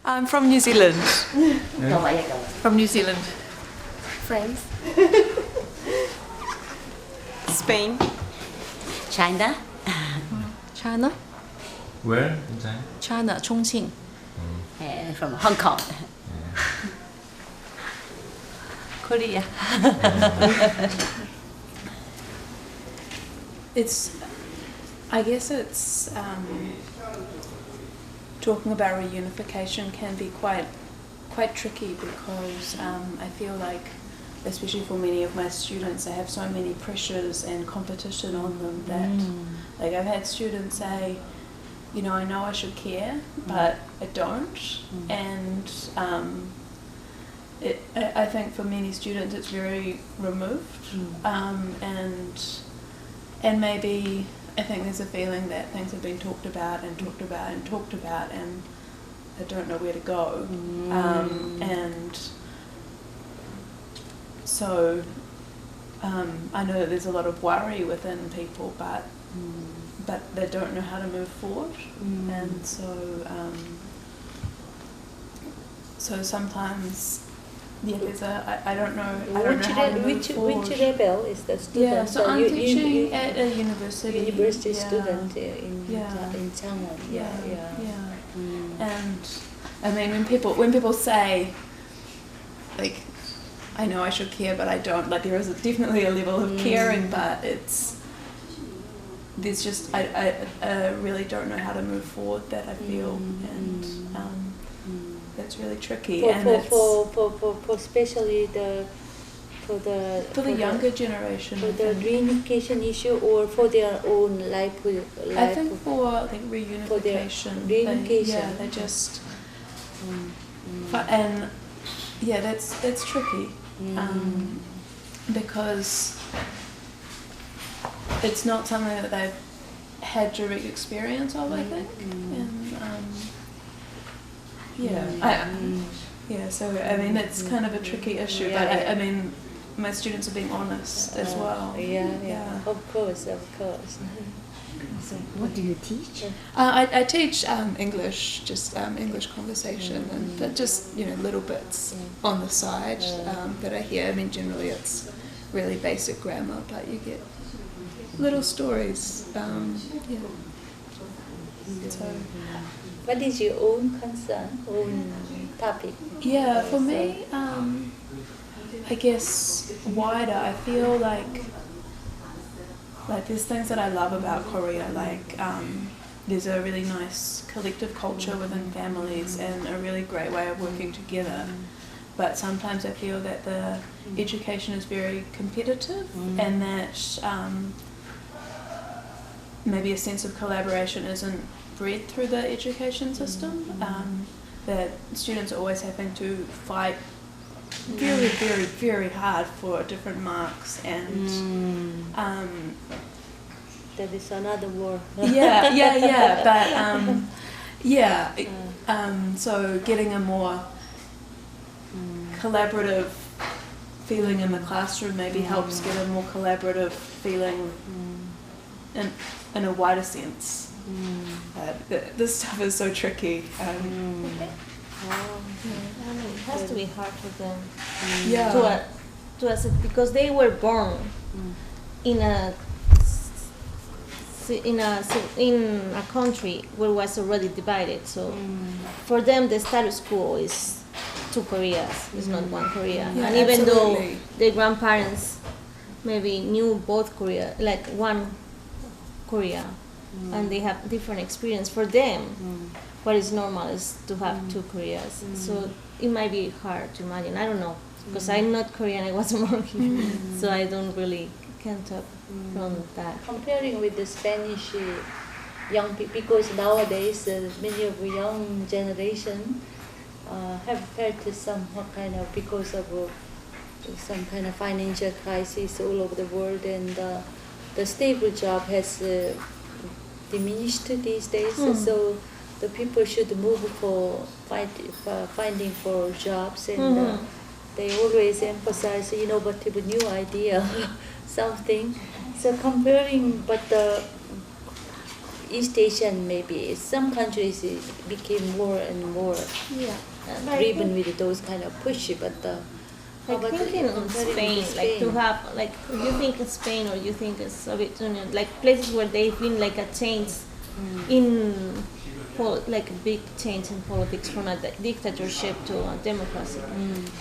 I'm from New Zealand. Yeah. From New Zealand. France. Spain. China. China? Where in China? China, Chongqing. From Hong Kong. Korea. I guess it's talking about reunification can be quite tricky because I feel like, especially for many of my students, they have so many pressures and competition on them that, like, I've had students say, you know, I know I should care, but I don't, and I think for many students it's very removed, and maybe I think there's a feeling that things have been talked about and talked about and talked about, and I don't know where to go. And so I know that there's a lot of worry within people, but they don't know how to move forward, and so sometimes. Yeah, there's I don't know how to move forward. Which level is the student? Yeah, so I'm teaching at a university. University student in Changwon. And I mean, when people say, like, I know I should care, but I don't. Like, there is definitely a level of caring, but there's just I really don't know how to move forward. That I feel, and that's really tricky. For especially for the younger generation. For the reunification issue, or for their own life. I think for reunification. For their reunification. They just. And yeah, that's tricky, because it's not something that they've had direct experience of. I think, and so I mean that's kind of a tricky issue, but I mean my students are being honest as well. Of course. So what do you teach? I teach English, just English conversation, but just little bits on the side that I hear. I mean generally it's really basic grammar, but you get little stories. So. What is your own concern, own topic? Yeah, for me, I guess wider. I feel like there's things that I love about Korea. Like there's a really nice collective culture within families and a really great way of working together. But sometimes I feel that the education is very competitive, and that maybe a sense of collaboration isn't bred through the education system, that students are always having to fight very, very, very hard for different marks, and that is another war. So getting a more collaborative feeling in the classroom maybe helps get a more collaborative feeling in a wider sense. This stuff is so tricky. It has to be hard for them to accept, because they were born in a country where it was already divided. So for them, the status quo is two Koreas. It's not one Korea. And even though their grandparents maybe knew both Korea, like one Korea, and they have different experience, for them what is normal is to have two Koreas. So it might be hard to imagine. I don't know, because I'm not Korean, I wasn't born here, so I don't really can talk from that. Comparing with the Spanish young people, because nowadays many of the young generation have felt some kind of, because of some kind of financial crisis all over the world, and the stable job has diminished these days. So the people should move for finding for jobs, and they always emphasize innovative new idea, something. So comparing, but East Asian maybe some countries it became more and more Yeah. driven with those kind of push, but how I about think in Spain, like to have like if you think of Spain or you think of Soviet Union, like places where they've been like a change in like a big change in politics from a dictatorship to a democracy.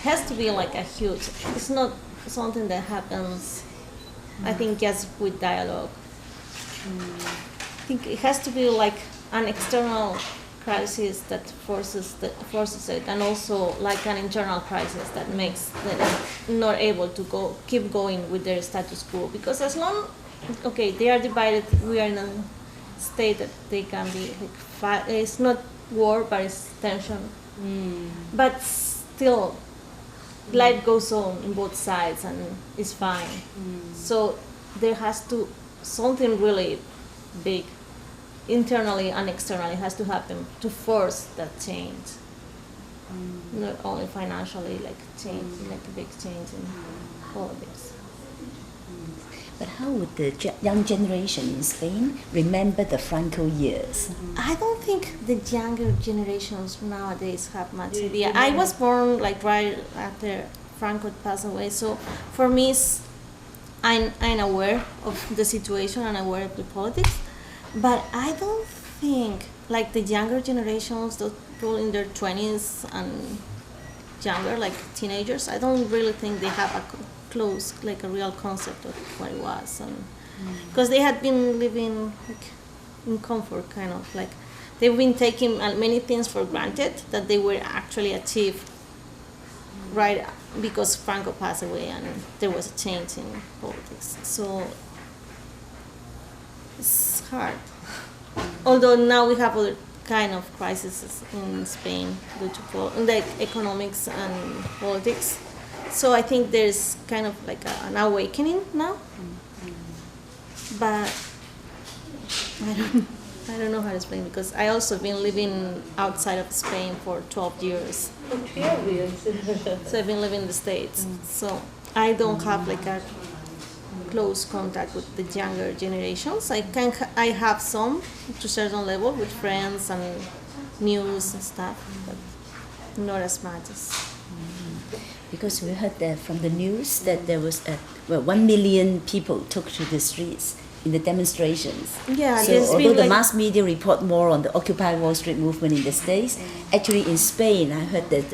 Has to be like a huge. It's not something that happens. I think just with dialogue. I think it has to be like an external crisis that forces it, and also like an internal crisis that makes them not able to keep going with their status quo. Because as long, okay, they are divided. We are in a state that they can be like it's not war, but it's tension. But still, life goes on in both sides, and it's fine. So there has to something really big, internally and externally, has to happen to force that change. Not only financially, like change, like a big change in politics. But how would the young generation in Spain remember the Franco years? I don't think the younger generations nowadays have much idea. I was born like right after Franco passed away, so for me, I'm aware of the situation and aware of the politics, but I don't think like the younger generations, those people in their 20s and younger, like teenagers, I don't really think they have a close, like a real concept of what it was, and because they had been living like in comfort, kind of like they've been taking many things for granted that they were actually achieved right because Franco passed away and there was a change in politics. So it's hard. Although now we have other kind of crises in Spain due to like economics and politics. So I think there's kind of like an awakening now. But I don't know how to explain, because I also been living outside of Spain for 12 years. For 12 years. So I've been living in the States. So I don't have like a close contact with the younger generations. I have some to a certain level with friends and news and stuff, but not as much as. Because we heard from the news that there was 1 million people took to the streets in the demonstrations. Yeah, so there's although been the like mass media report more on the Occupy Wall Street movement in the States, actually in Spain I heard that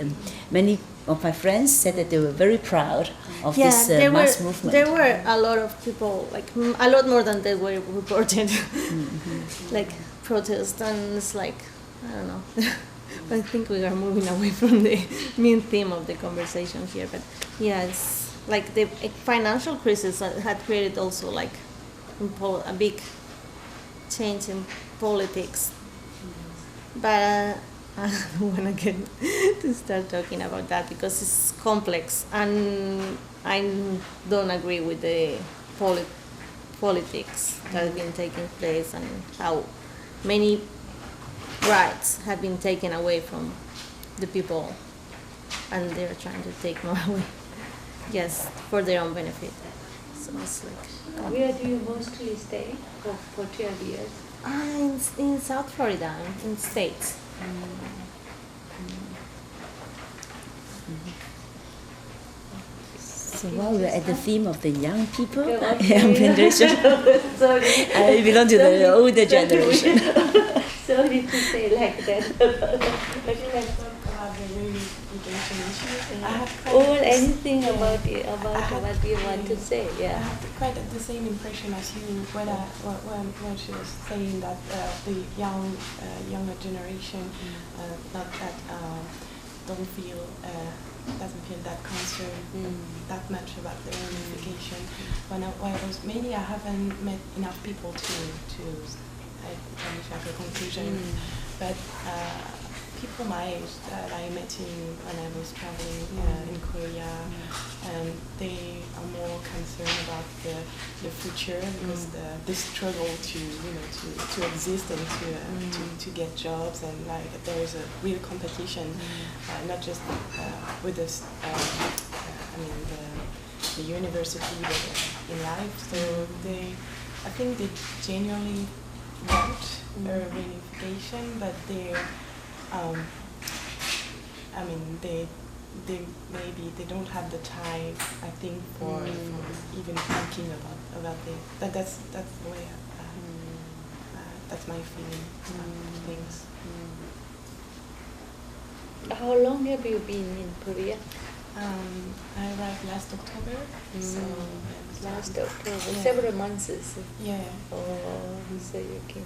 many of my friends said that they were very proud of this mass movement. There were a lot of people, like a lot more than they were reported, like protests, and it's like, I don't know. I think we are moving away from the main theme of the conversation here, but yeah, it's like the financial crisis had created also like a big change in politics. But I don't want to get to start talking about that because it's complex, and I don't agree with the politics that have been taking place and how many rights have been taken away from the people, and they're trying to take more away, yes, for their own benefit. So it's like. Where do you mostly stay for 12 years? In South Florida, in the States. So while we're at the theme of the young people, Okay. young generation, I belong to the older generation. Sorry to say like that. Or anything about what you want to say, I yeah. have quite the same impression as you when she was saying that the younger generation doesn't feel that concerned that much about their own unification. When I was mainly, I haven't met enough people to have a conclusion, but people my age that I met when I was traveling in Korea, and they are more concerned about the future, because the struggle to exist and to get jobs, and like there is a real competition, not just with this the university, but in life. So I think they genuinely want reunification, but they don't have the time, I think, for even thinking about this. That's the way. That's my feeling of things. How long have you been in Korea? I arrived last October, so Last October, Yeah. several months. yeah. Oh, so you can.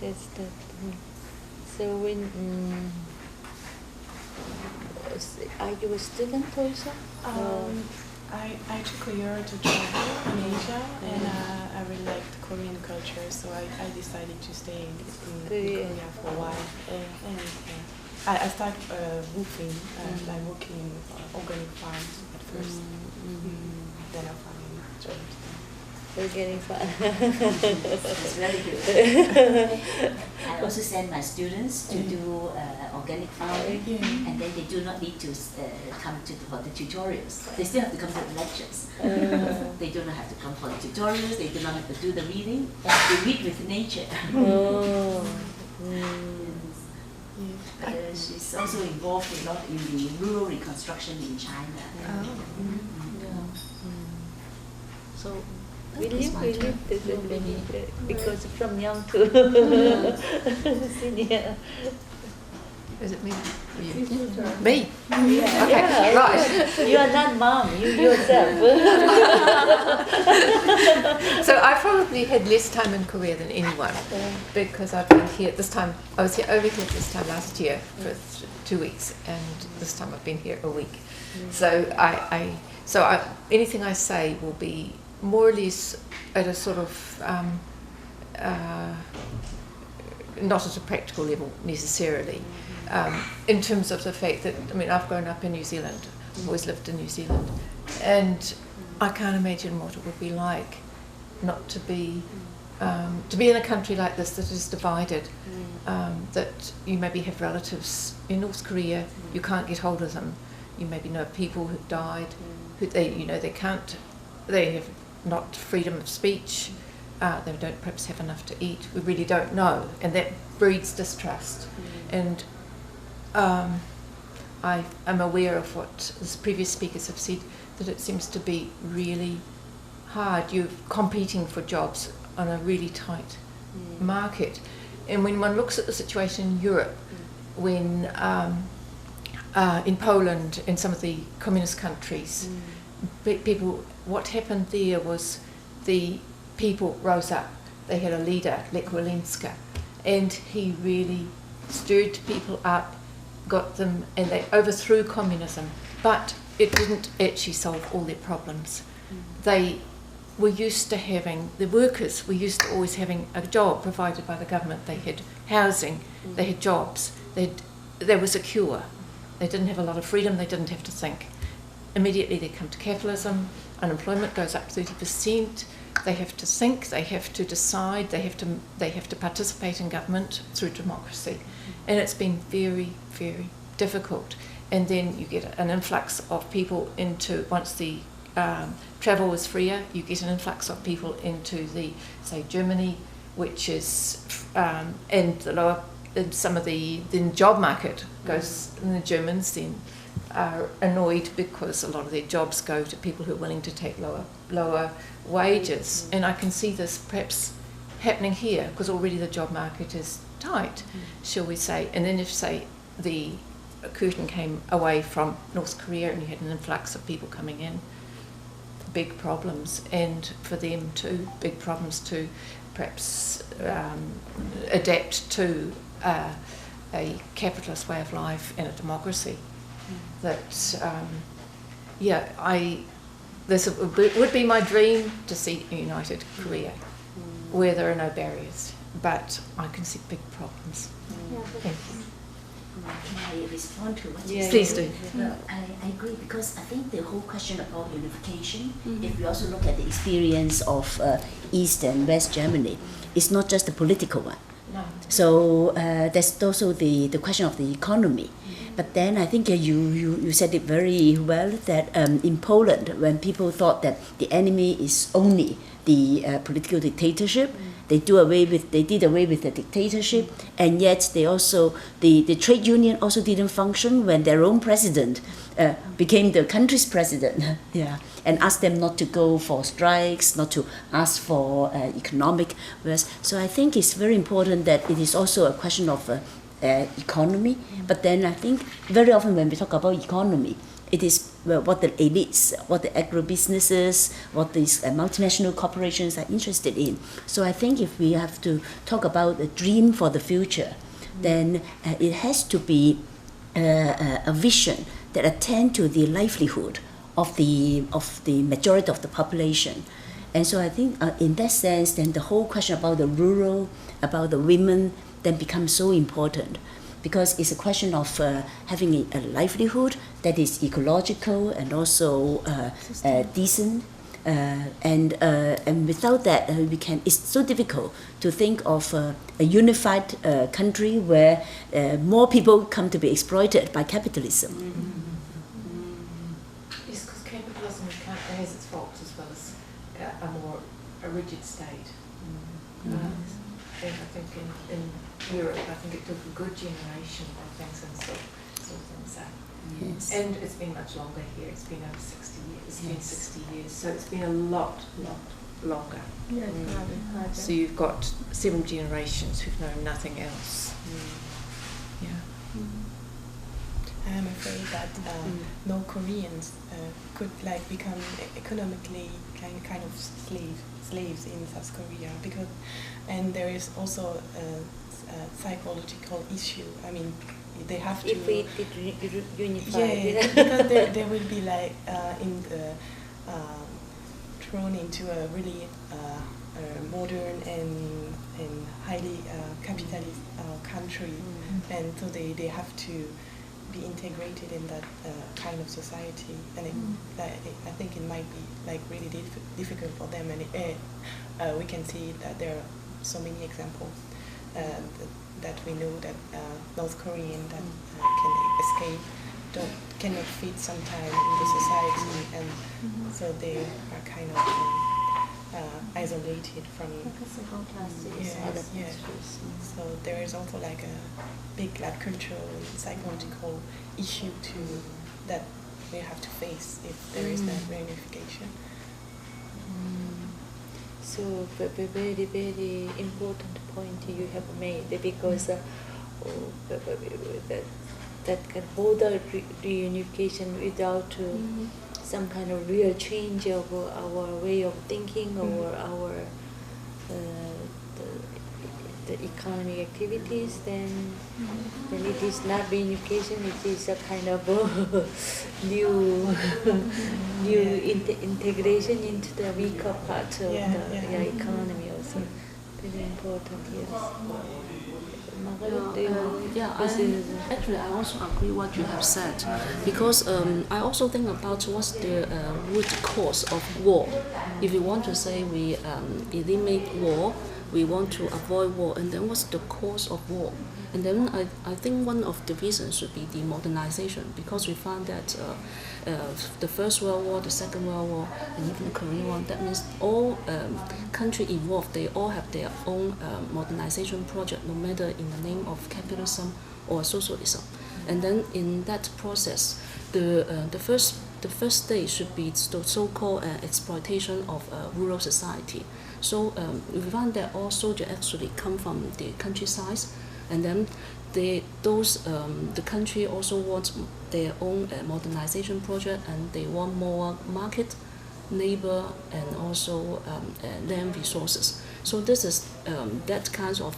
That's that. So when are you a student also? I took a year to travel in Asia, and I really liked Korean culture, so I decided to stay in Korea for a while. And I started roofing, like working in organic farms at first. Then I finally joined. Organic farm. It's very good. I also send my students to do organic farming, and then they do not need to come for the tutorials. They still have to come to the lectures. They do not have to come for the tutorials. They do not have to do the reading. They read with nature. She's also involved a lot in the rural reconstruction in China. So we live because from young to senior. Is it me? Me? Yeah. Okay, right. You are not mom, you yourself. So I probably had less time in Korea than anyone because I've been here this time. I was over here this time last year for 2 weeks, and this time I've been here a week. So anything I say will be more or less at a sort of not at a practical level necessarily, in terms of the fact that, I mean, I've grown up in New Zealand, I've always lived in New Zealand, and I can't imagine what it would be like not to be in a country like this that is divided, that you maybe have relatives in North Korea, you can't get hold of them, you maybe know people who've died, who they have not freedom of speech, they don't perhaps have enough to eat, we really don't know, and that breeds distrust. And I am aware of what the previous speakers have said, that it seems to be really hard. You're competing for jobs on a really tight market. And when one looks at the situation in Europe, when in Poland, in some of the communist countries, people, what happened there was the people rose up. They had a leader, Lech Walesa, and he really stirred people up, got them, and they overthrew communism. But it didn't actually solve all their problems. They were used to having, the workers were used to always having a job provided by the government. They had housing, they had jobs, they were secure. They didn't have a lot of freedom, they didn't have to think. Immediately they come to capitalism, unemployment goes up 30%, they have to think, they have to decide, they have to participate in government through democracy. And it's been very, very difficult. And then you get an influx of people into, once the travel is freer, you get an influx of people into the, say, Germany, which is, and the lower, in some of the job market goes, and the Germans then are annoyed because a lot of their jobs go to people who are willing to take lower wages. And I can see this perhaps happening here, because already the job market is tight, shall we say. And then if, say, the curtain came away from North Korea and you had an influx of people coming in, big problems, and for them too, big problems to perhaps adapt to a capitalist way of life and a democracy. That, this would be my dream, to see a united Korea where there are no barriers, but I can see big problems. Thank you. Can I respond to what you Yeah, said? Please do. Well, I agree, because I think the whole question about unification, if we also look at the experience of East and West Germany, it's not just a political one. No. So there's also the question of the economy. But then I think you said it very well that in Poland, when people thought that the enemy is only the political dictatorship, they did away with the dictatorship, and yet the trade union also didn't function when their own president became the country's president, and asked them not to go for strikes, not to ask for economic rest. So I think it's very important that it is also a question of economy. But then I think very often when we talk about economy, it is what the elites, what the agro-businesses, what these multinational corporations are interested in. So I think if we have to talk about a dream for the future, then it has to be a vision that attend to the livelihood of the majority of the population. And so I think in that sense, then the whole question about the rural, about the women, then becomes so important. Because it's a question of having a livelihood that is ecological and also decent, and without that it's so difficult to think of a unified country where more people come to be exploited by capitalism. Yes, because capitalism has its faults as well as a rigid state. And I think in Europe, I think it took a good generation of things and sort things out. Yes. And it's been much longer here. It's been over 60 years. It's been 60 years. So it's been a lot longer. So you've got 7 generations who've known nothing else. I'm afraid that no Koreans could become economically kind of slaves in South Korea, and there is also a psychological issue. I mean, they have to. If we did unify. Yeah, because they will be thrown into a really modern and highly capitalist country, and so they have to be integrated in that kind of society, and I think it might be really difficult for them, and we can see that there are so many examples that we know that North Korean that can escape cannot fit sometime in the society, and so they are kind of isolated from So there is also a big cultural and psychological issue that we have to face if there is that reunification. So very, very important point you have made, because that can hold a reunification without some kind of real change of our way of thinking or our the economic activities, then it is not reunification, it is a kind of new integration into the weaker part of the economy also. Very important, yes. Actually, I also agree what you have said, because I also think about what's the root cause of war. If you want to say we eliminate war, we want to avoid war, and then what's the cause of war? And then I think one of the reasons should be the modernization, because we found that the First World War, the Second World War, and even the Korean War, that means all countries involved, they all have their own modernization project, no matter in the name of capitalism or socialism. And then in that process, the first stage should be the so-called exploitation of rural society. So we found that all soldiers actually come from the countryside, and then the country also wants their own modernization project, and they want more market, labor, and also land resources. So this is that kind of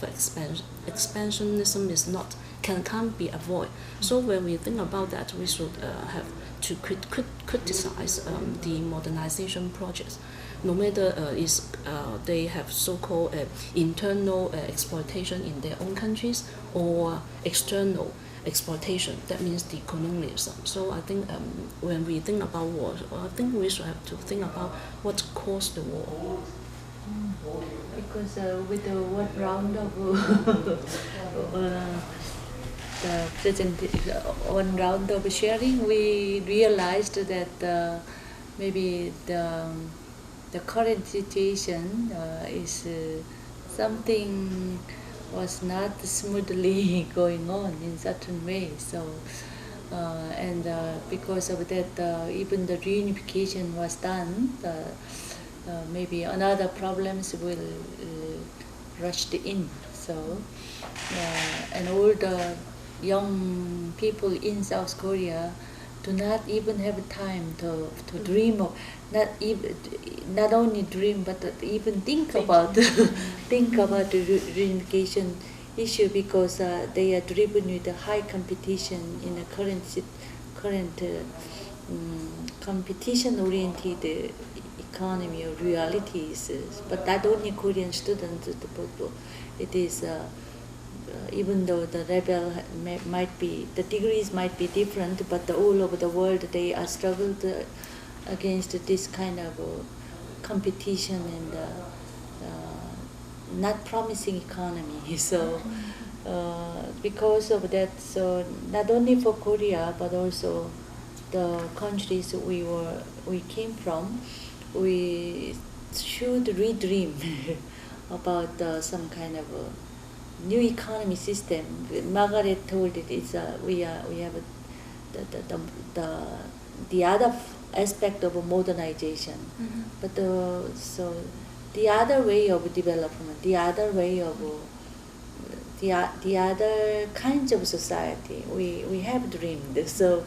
expansionism can't be avoided. So when we think about that, we should have to criticize the modernization projects. No matter they have so-called internal exploitation in their own countries or external exploitation, that means the colonialism. So I think when we think about war, I think we should have to think about what caused the war. Because with the one round of one round of sharing, we realized that maybe the current situation is something was not smoothly going on in certain way. So, and because of that, even the reunification was done. Maybe another problems will rushed in. So, and all the young people in South Korea do not even have time to dream of, not only dream but even think about the reunification issue, because they are driven with a high competition in the current competition-oriented economy or realities. But not only Korean students, but it is even though the level might be, the degrees might be different, but all over the world they are struggled against this kind of competition and not promising economy. So because of that, so not only for Korea but also the countries we came from, we should redream about some kind of new economy system. Margaret told it is we have the other aspect of modernization, but so the other way of development, the other way of the other kinds of society we have dreamed. So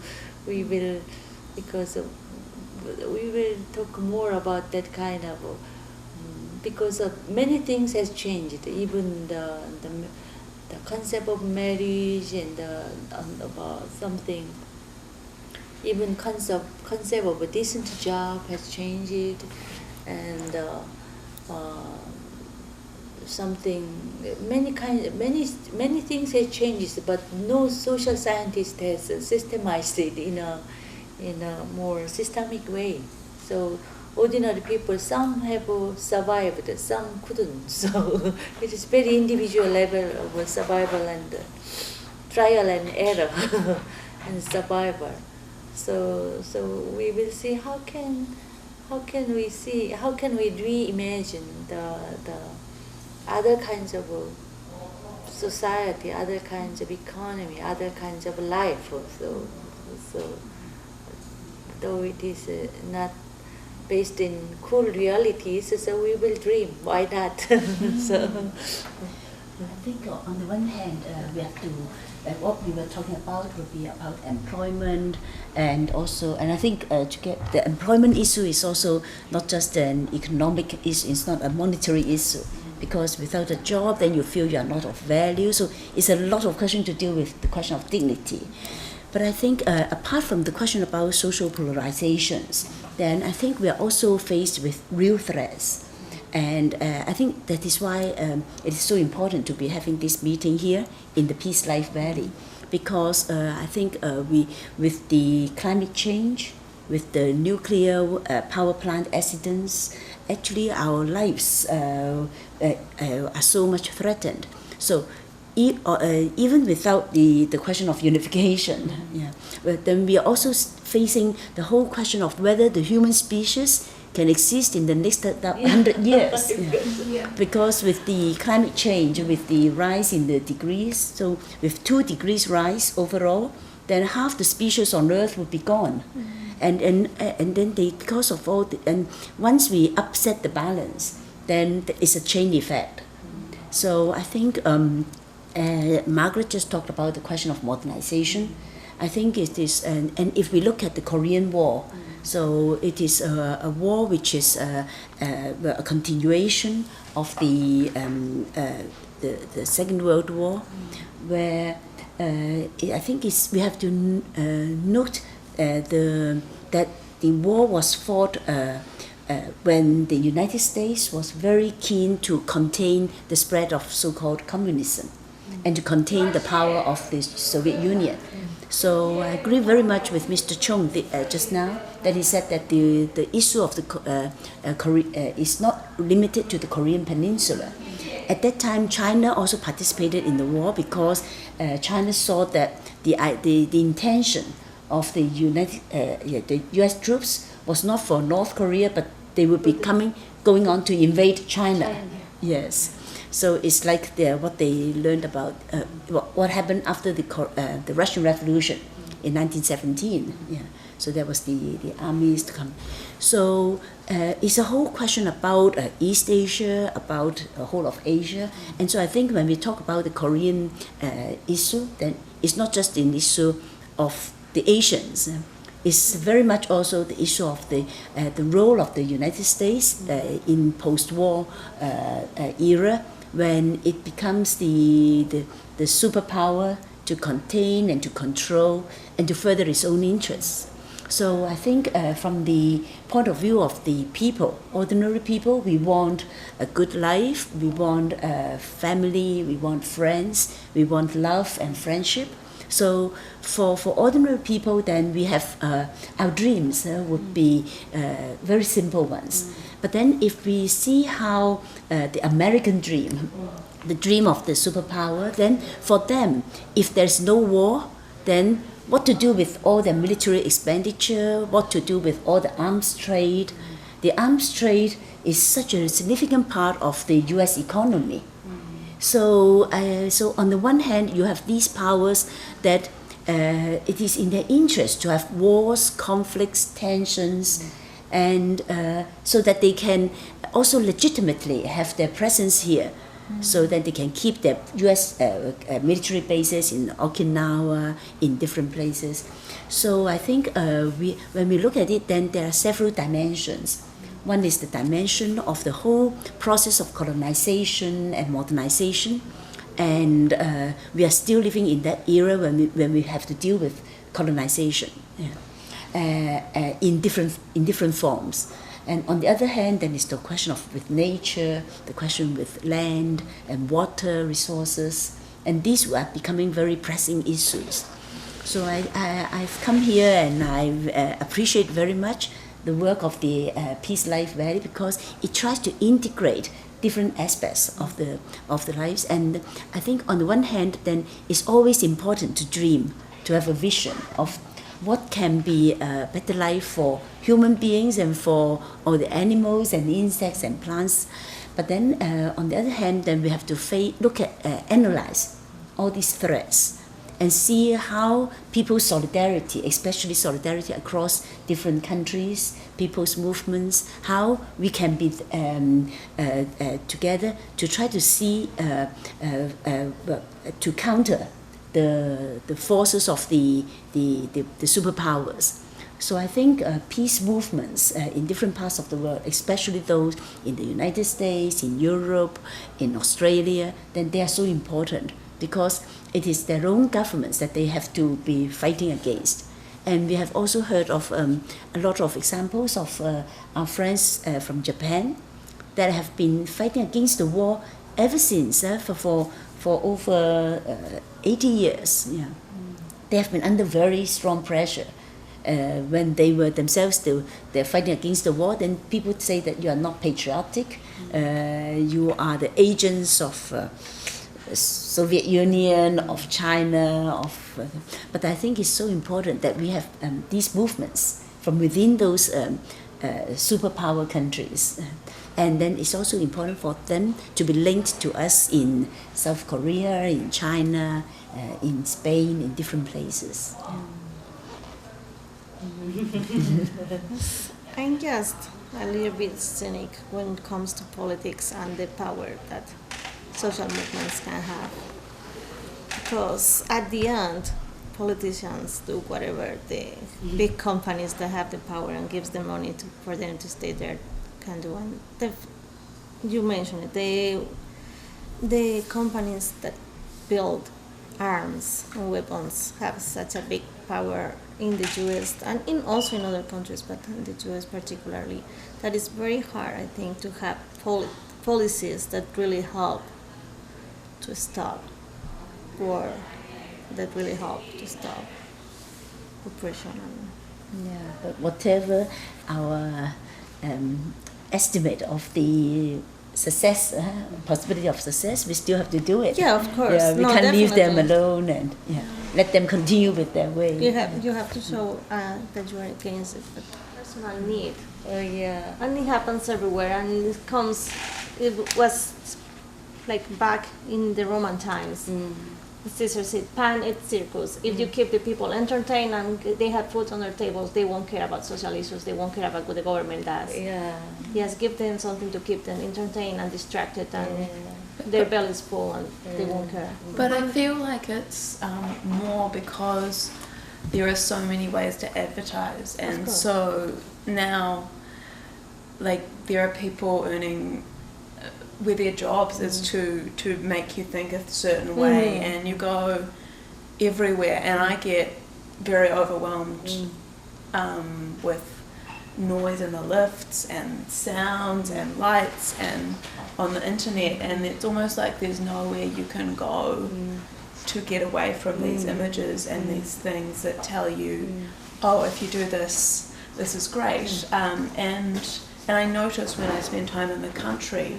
we will, because we will talk more about that kind of. Because many things has changed, even the concept of marriage and about something, even concept of a decent job has changed, and many things have changed, but no social scientist has systemized it in a more systemic way. So ordinary people, some have survived, some couldn't. So it is very individual level of survival and trial and error and survival. So we will see how can we reimagine the other kinds of society, other kinds of economy, other kinds of life. So though it is not based in cool realities, so we will dream. Why not? So I think on the one hand, we have to, what we were talking about would be about employment, and I think to get the employment issue is also not just an economic issue, it's not a monetary issue, because without a job then you feel you are not of value, so it's a lot of question to deal with the question of dignity. But I think apart from the question about social polarizations, then I think we are also faced with real threats. And I think that is why it is so important to be having this meeting here in the Peace Life Valley, because I think with the climate change, with the nuclear power plant accidents, actually our lives are so much threatened. So even without the question of unification, but then we are also facing the whole question of whether the human species can exist in the next 100 years. Because with the climate change, with the rise in the degrees, so with 2 degrees rise overall, then half the species on Earth would be gone. And then because of all, and once we upset the balance, then it's a chain effect. So I think Margaret just talked about the question of modernization. I think it is, and if we look at the Korean War, so it is a war which is a continuation of the Second World War, where I think we have to note that the war was fought when the United States was very keen to contain the spread of so-called communism and to contain the power of the Soviet Union. So I agree very much with Mr. Chung just now, that he said that the issue of the Korea is not limited to the Korean Peninsula. at that time, China also participated in the war because China saw that the intention of the U.S. troops was not for North Korea, but they would be going on to invade China. Yes. So it's like what they learned about what happened after the Russian Revolution in 1917. Yeah. So that was the armies to come. So it's a whole question about East Asia, about the whole of Asia. And so I think when we talk about the Korean issue, then it's not just an issue of the Asians. It's very much also the issue of the role of the United States in post-war era, when it becomes the superpower to contain and to control and to further its own interests. So I think from the point of view of the people, ordinary people, we want a good life, we want a family, we want friends, we want love and friendship. So for ordinary people, then we have our dreams would be very simple ones. But then if we see how the American dream, the dream of the superpower, then for them, if there's no war, then what to do with all the military expenditure, what to do with all the arms trade. The arms trade is such a significant part of the US economy. So on the one hand, you have these powers that it is in their interest to have wars, conflicts, tensions, and so that they can also legitimately have their presence here, so that they can keep their U.S. Military bases in Okinawa, in different places. So I think when we look at it, then there are several dimensions. One is the dimension of the whole process of colonization and modernization, and we are still living in that era when we have to deal with colonization in different forms. And on the other hand, then is the question of with nature, the question with land and water resources, and these are becoming very pressing issues. So I've come here and I appreciate very much the work of the Peace Life Valley, because it tries to integrate different aspects of the lives. And I think on the one hand, then it's always important to dream, to have a vision of what can be a better life for human beings and for all the animals and insects and plants. But then on the other hand, then we have to analyze all these threats and see how people's solidarity, especially solidarity across different countries, people's movements, how we can be together to try to see, to counter the forces of the superpowers. So I think peace movements in different parts of the world, especially those in the United States, in Europe, in Australia, then they are so important, because it is their own governments that they have to be fighting against. And we have also heard of a lot of examples of our friends from Japan that have been fighting against the war ever since, for over 80 years. Yeah. They have been under very strong pressure. When they were themselves, they're fighting against the war, then people would say that you are not patriotic, you are the agents of Soviet Union, of China, but I think it's so important that we have these movements from within those superpower countries. And then it's also important for them to be linked to us in South Korea, in China, in Spain, in different places. I'm just a little bit cynic when it comes to politics and the power that social movements can have. Because at the end, politicians do whatever the big companies that have the power and gives them money for them to stay there can do. And you mentioned it, the companies that build arms and weapons have such a big power in the US and also in other countries, but in the US particularly, that it's very hard, I think, to have policies that really help to stop war, that really help to stop oppression. Yeah, but whatever our estimate of the success, possibility of success, we still have to do it. Yeah, of course. Yeah, we No, can't leave them definitely. alone and let them continue with their way. You have to show that you are against it, but personal need. Yeah. And it happens everywhere, and it was like back in the Roman times. Caesar said, pan et circus. If you keep the people entertained and they have food on their tables, they won't care about social issues, they won't care about what the government does. Yeah. Yes, give them something to keep them entertained and distracted, and their belly's full and they won't care. But I feel like it's more because there are so many ways to advertise, and so now, like, there are people earning where their jobs is to make you think a certain way, and you go everywhere, and I get very overwhelmed with noise in the lifts and sounds and lights and on the internet, and it's almost like there's nowhere you can go to get away from these images and these things that tell you, oh, if you do this, this is great. And I notice when I spend time in the country,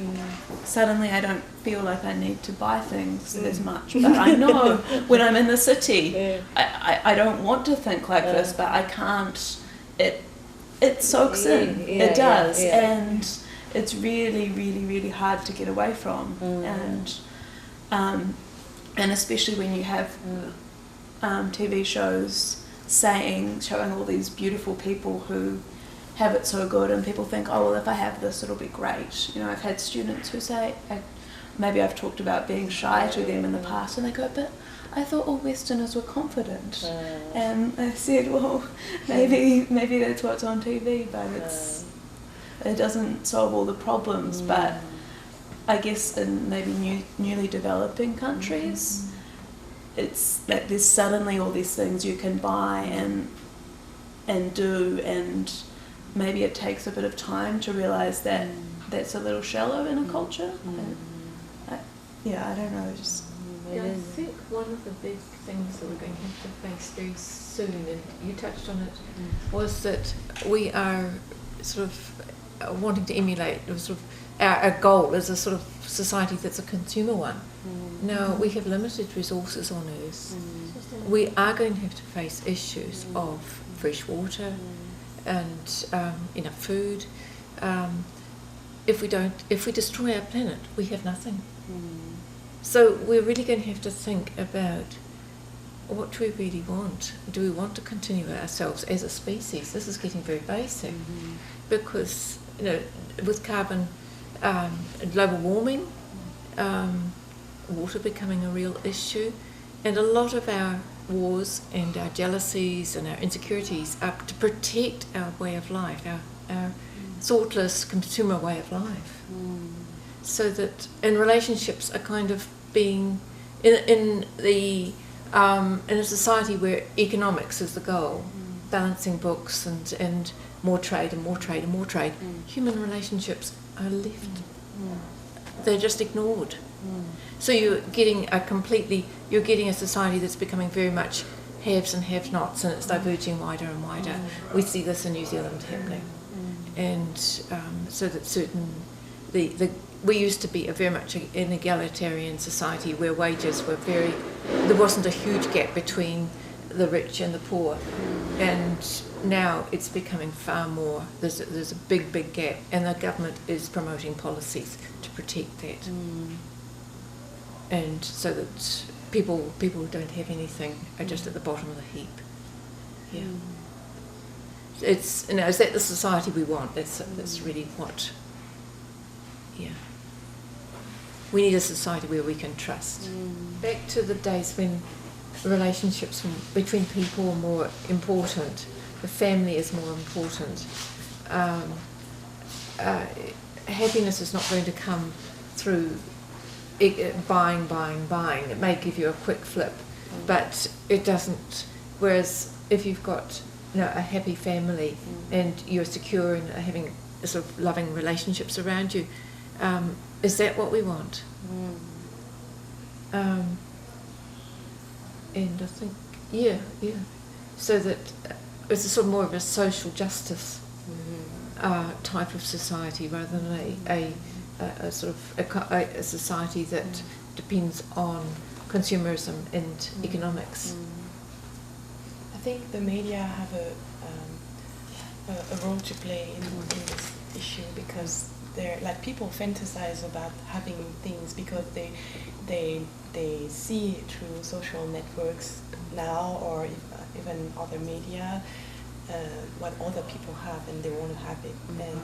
suddenly I don't feel like I need to buy things as much. But I know when I'm in the city, I don't want to think like this, but I can't. It soaks in. It does. And it's really, really, really hard to get away from. And especially when you have TV shows showing all these beautiful people who have it so good, and people think, oh, well, if I have this, it'll be great. You know, I've had students who say, maybe I've talked about being shy to them in the past, and they go, but I thought all Westerners were confident. And I said, well, maybe that's what's on TV, but it doesn't solve all the problems. But I guess in maybe newly developing countries, it's that there's suddenly all these things you can buy and do, and maybe it takes a bit of time to realise that that's a little shallow in a culture. I don't know. I think one of the big things that we're going to have to face very soon, and you touched on it, was that we are sort of wanting to emulate sort of our goal as a sort of society that's a consumer one. Now, we have limited resources on Earth. We are going to have to face issues of fresh water and enough food. If we destroy our planet, we have nothing. So we're really going to have to think about what do we really want? Do we want to continue ourselves as a species? This is getting very basic, because with carbon, global warming, water becoming a real issue, and a lot of our wars and our jealousies and our insecurities are to protect our way of life, our thoughtless consumer way of life. So that in relationships are kind of being in a society where economics is the goal, balancing books and more trade and more trade and more trade, human relationships are left. They're just ignored. So you're getting a society that's becoming very much haves and have-nots, and it's diverging wider and wider. We see this in New Zealand happening, and so that we used to be very much an egalitarian society where wages were there wasn't a huge gap between the rich and the poor, and now it's becoming far more. There's a big gap, and the government is promoting policies to protect that. And so that people who don't have anything are just at the bottom of the heap. Yeah. Is that the society we want? That's really what. Yeah. We need a society where we can trust. Back to the days when relationships between people are more important. The family is more important. Happiness is not going to come through buying. It may give you a quick flip, but it doesn't. Whereas if you've got a happy family and you're secure and having sort of loving relationships around you, is that what we want? And I think, yeah. So that it's a sort of more of a social justice type of society rather than a a sort of a society that depends on consumerism and economics. I think the media have a role to play in this issue, because they're like, people fantasize about having things because they see through social networks now, or even other media, what other people have, and they want to have it, and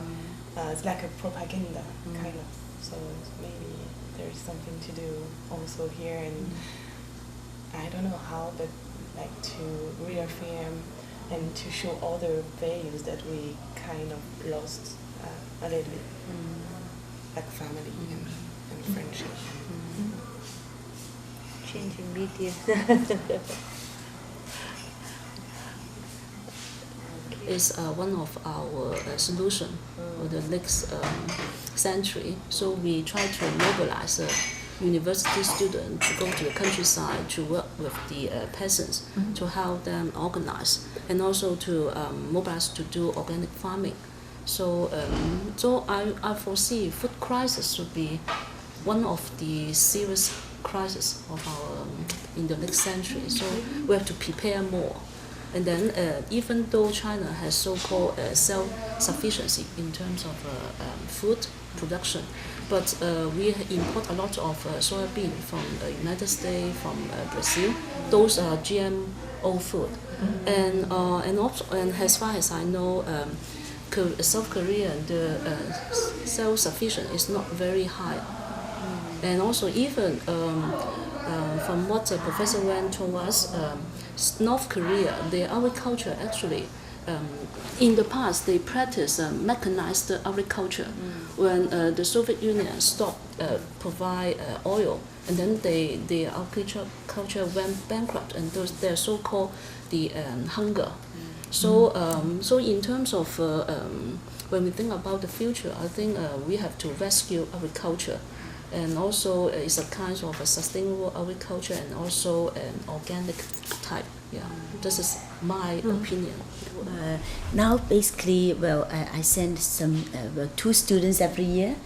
it's like a propaganda kind of. So maybe there's something to do also here, and I don't know how, but like to reaffirm and to show other values that we kind of lost a little bit, like family and friendship. Changing media. Is one of our solution for the next century. So we try to mobilize university students to go to the countryside to work with the peasants, to help them organize, and also to mobilize to do organic farming. So, so I foresee food crisis should be one of the serious crises of our in the next century. So we have to prepare more. And then, even though China has so-called self-sufficiency in terms of food production, but we import a lot of soybean from the United States, from Brazil. Those are GMO food, and also, and as far as I know, South Korea, the self-sufficient is not very high, and also even from what Professor Wen told us. North Korea, their agriculture actually, in the past they practiced mechanized agriculture. When the Soviet Union stopped provide oil, and then their agriculture went bankrupt, and they're so-called the hunger. So so in terms of when we think about the future, I think we have to rescue agriculture. And also it's a kind of a sustainable agriculture, and also an organic type. Yeah, this is my opinion. Now basically, well, I send some 2 students every year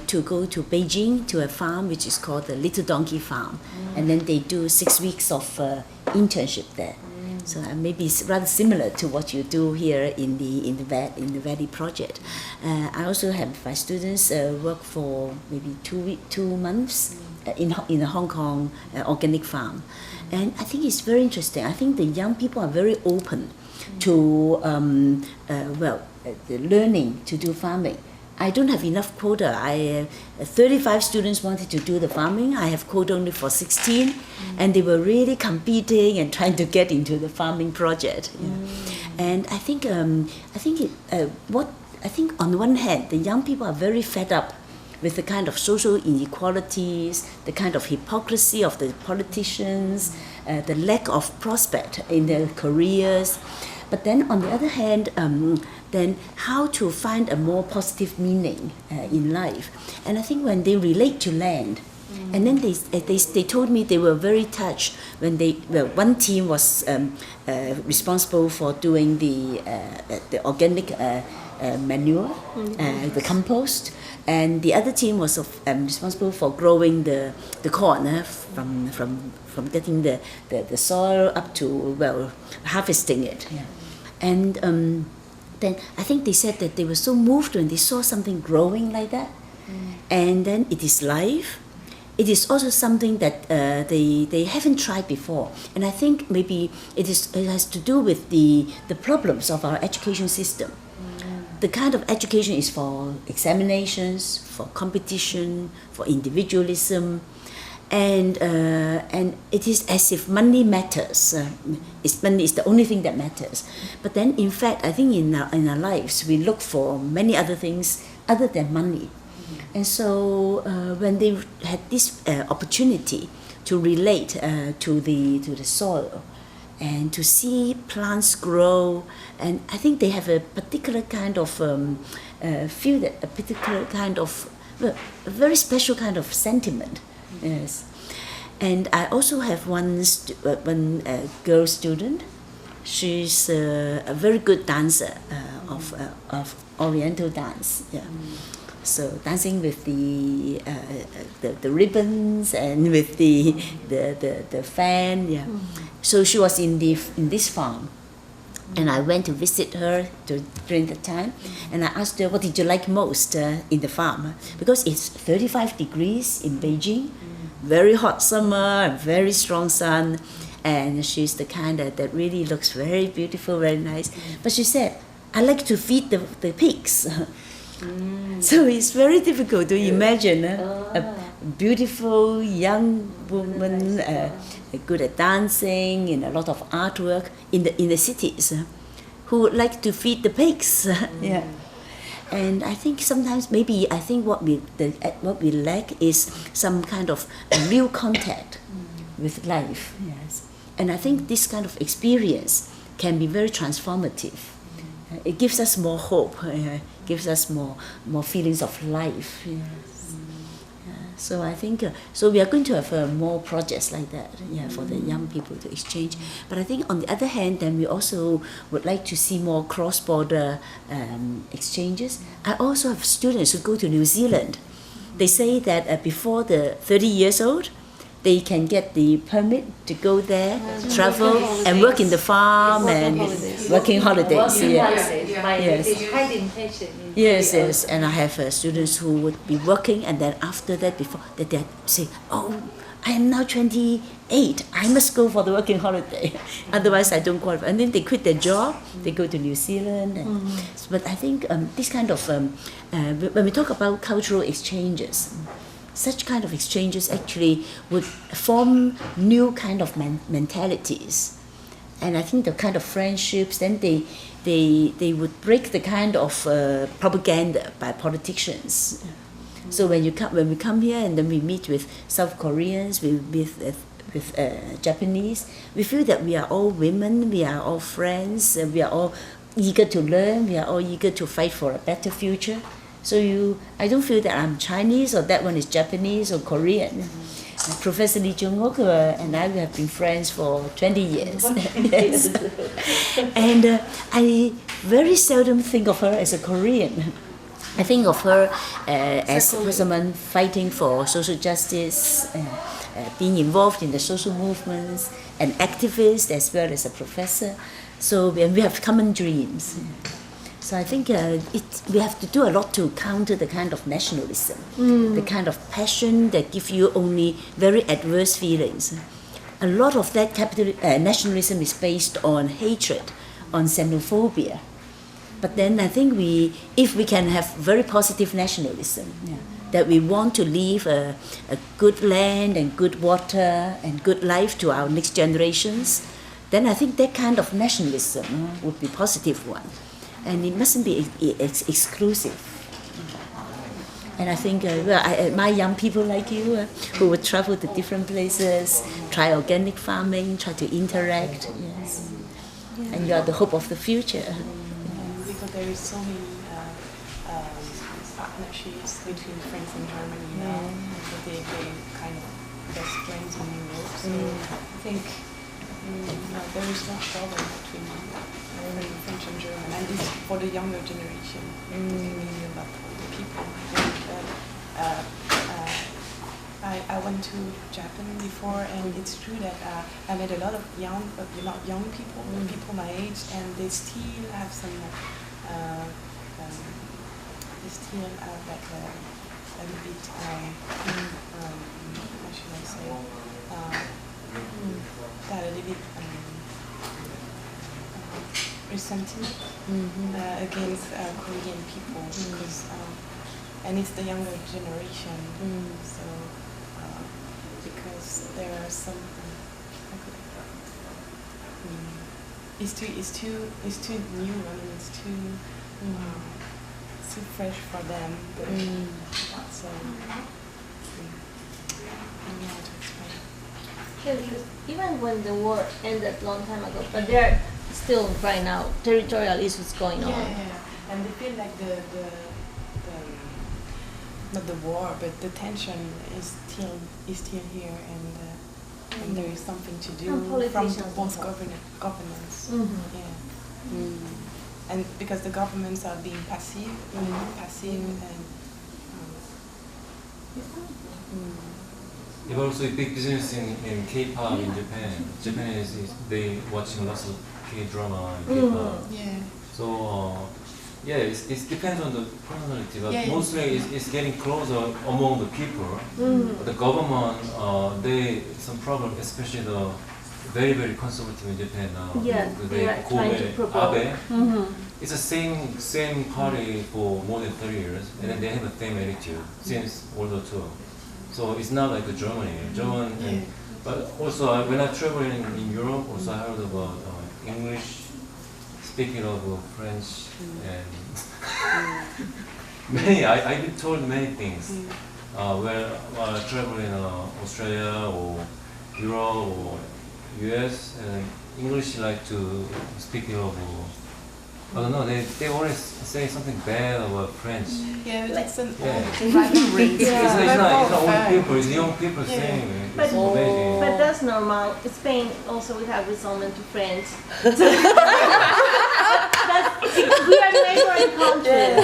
to go to Beijing to a farm which is called the Little Donkey Farm, and then they do 6 weeks of internship there. So maybe it's rather similar to what you do here in the Valley project. I also have my students work for maybe 2 months in a Hong Kong organic farm, and I think it's very interesting. I think the young people are very open to learning to do farming. I don't have enough quota. 35 students wanted to do the farming. I have quota only for 16, and they were really competing and trying to get into the farming project. And I think on one hand, the young people are very fed up with the kind of social inequalities, the kind of hypocrisy of the politicians, the lack of prospect in their careers. But then on the other hand, then how to find a more positive meaning in life. And I think when they relate to land, and then they told me they were very touched when one team was responsible for doing the organic manure, the compost, and the other team was responsible for growing the corn from getting the soil up to harvesting it. And then I think they said that they were so moved when they saw something growing like that, and then it is life. It is also something that they haven't tried before, and I think maybe it has to do with the problems of our education system. The kind of education is for examinations, for competition, for individualism, and it is as if money matters. Money is the only thing that matters. But then, in fact, I think in our lives we look for many other things other than money. And so when they had this opportunity to relate to the soil and to see plants grow, and I think they have a particular kind of feel that a particular kind of a very special kind of sentiment. Yes, and I also have one girl student. She's a very good dancer of Oriental dance. Yeah. So dancing with the ribbons and with the fan, yeah. So she was in this farm, and I went to visit her during the time, and I asked her, what did you like most in the farm? Because it's 35 degrees in Beijing, very hot summer, very strong sun, and she's the kind that really looks very beautiful, very nice. But she said, I like to feed the pigs. So it's very difficult to imagine a beautiful young woman, good at dancing and a lot of artwork in the cities, who would like to feed the pigs. Yeah. And I think sometimes what we lack is some kind of real contact with life. Yes. And I think this kind of experience can be very transformative. It gives us more hope, gives us more feelings of life. Yes. So I think so we are going to have more projects like that, for the young people to exchange. But I think on the other hand, then we also would like to see more cross-border exchanges. I also have students who go to New Zealand. They say that before the 30 years old, they can get the permit to go there, travel, and work in the farm working holidays. Yes. And I have students who would be working, and then after that, before that, they say, "Oh, I am now 28. I must go for the working holiday. Otherwise, I don't qualify." And then they quit their job. They go to New Zealand. But I think this kind of when we talk about cultural exchanges, such kind of exchanges actually would form new kind of mentalities, and I think the kind of friendships, then they would break the kind of propaganda by politicians. So when we come here and then we meet with South Koreans, with Japanese, we feel that we are all women, we are all friends, we are all eager to learn, we are all eager to fight for a better future. So I don't feel that I'm Chinese or that one is Japanese or Korean. Professor Lee Jung-ok and I have been friends for 20 years. Yes. And I very seldom think of her as a Korean. I think of her as someone fighting for social justice, being involved in the social movements, an activist as well as a professor. So we have common dreams. So I think we have to do a lot to counter the kind of nationalism, the kind of passion that give you only very adverse feelings. A lot of that nationalism is based on hatred, on xenophobia. But then I think if we can have very positive nationalism, that we want to leave a good land and good water and good life to our next generations, then I think that kind of nationalism would be a positive one. And it mustn't be exclusive. And I think I admire young people like you who would travel to different places, try organic farming, try to interact. Yes. Yeah. And you are the hope of the future. Because there is so many partnerships between France and Germany now. They kind of best friends in Europe. So I think there is no problem between French and German, and it's for the younger generation. Maybe about the people. I went to Japan before, and it's true that I met a lot of young people, people my age, and they still have some. They still have like a little bit. How should I say? That a little bit. Resentment against Korean people because and it's the younger generation. So because there are some it's too new. I mean, it's too fresh for them. So I don't know how to explain. Yeah, because even when the war ended a long time ago, but there are still right now territorial issues going on. Yeah. And they feel like the not the war, but the tension is still here, and there is something to do from both governments. And because the governments are being passive, and It's also a big business in K-pop in Japan. Japanese they watching lots of K-drama and K-pop. Yeah. So yeah, it depends on the personality, but Yeah. mostly it's getting closer among the people. The government, some problem, especially the very conservative in Japan now. Yeah, they are trying to promote. Abe. It's the same party for more than 30 years, and then they have the same attitude since World War II. So it's not like Germany. But also when I travel in Europe, also I heard about English, speaking of French, and many. I've been told many things. When I travel in Australia or Europe or US, English like to speak of. I don't know. They always say something bad about French. Yeah, it's an rivalry. It's not old people. It's young people saying it. But, it's amazing. but that's normal. In Spain also we have resentment to French. We are neighboring countries.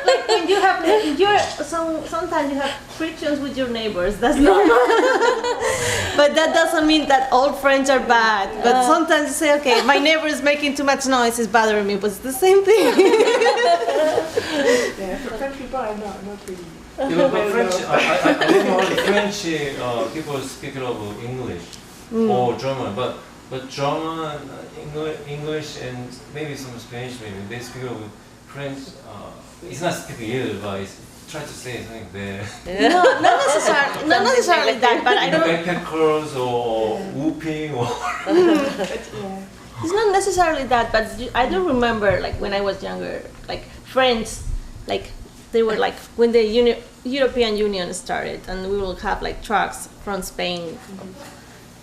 Like when you have sometimes you have frictions with your neighbors. That's normal. But that doesn't mean that all French are bad. But sometimes you say, okay, my neighbor is making too much noise, it's bothering me. But it's the same thing. Yeah, French people are not really. Yeah, but French, I don't know how French people speak of English or German, but German, English, and maybe some Spanish, maybe they speak of French. It's not speaking ill, but it's try to say something bad. No, not necessarily that, but I don't. Backpackers or whooping or. It's not necessarily that, but I do remember, like when I was younger, like friends, like they were like when the European Union started, and we will have like trucks from Spain,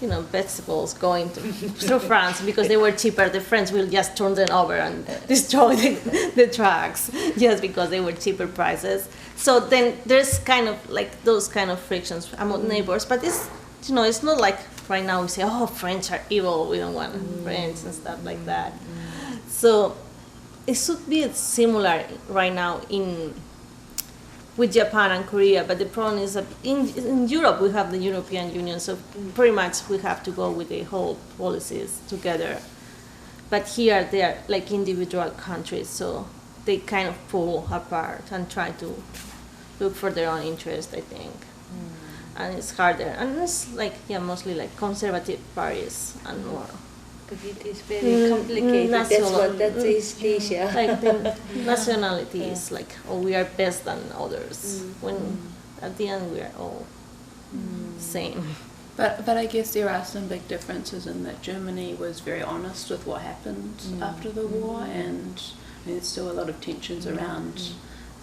you know, vegetables going through France because they were cheaper. The French will just turn them over and destroy the trucks just because they were cheaper prices. So then there's kind of like those kind of frictions among neighbors, but it's, you know, it's not like right now we say, oh, French are evil, we don't want French and stuff like that. So it should be similar right now with Japan and Korea, but the problem is that in Europe we have the European Union, so pretty much we have to go with the whole policies together. But here they are like individual countries, so they kind of pull apart and try to look for their own interest, I think. And it's harder, and it's like, yeah, mostly like conservative parties and more. But it is very complicated. That's East Asia. Like the nationality is like, oh, we are best than others. When at the end we are all same. But I guess there are some big differences in that Germany was very honest with what happened after the war, and I mean, there's still a lot of tensions around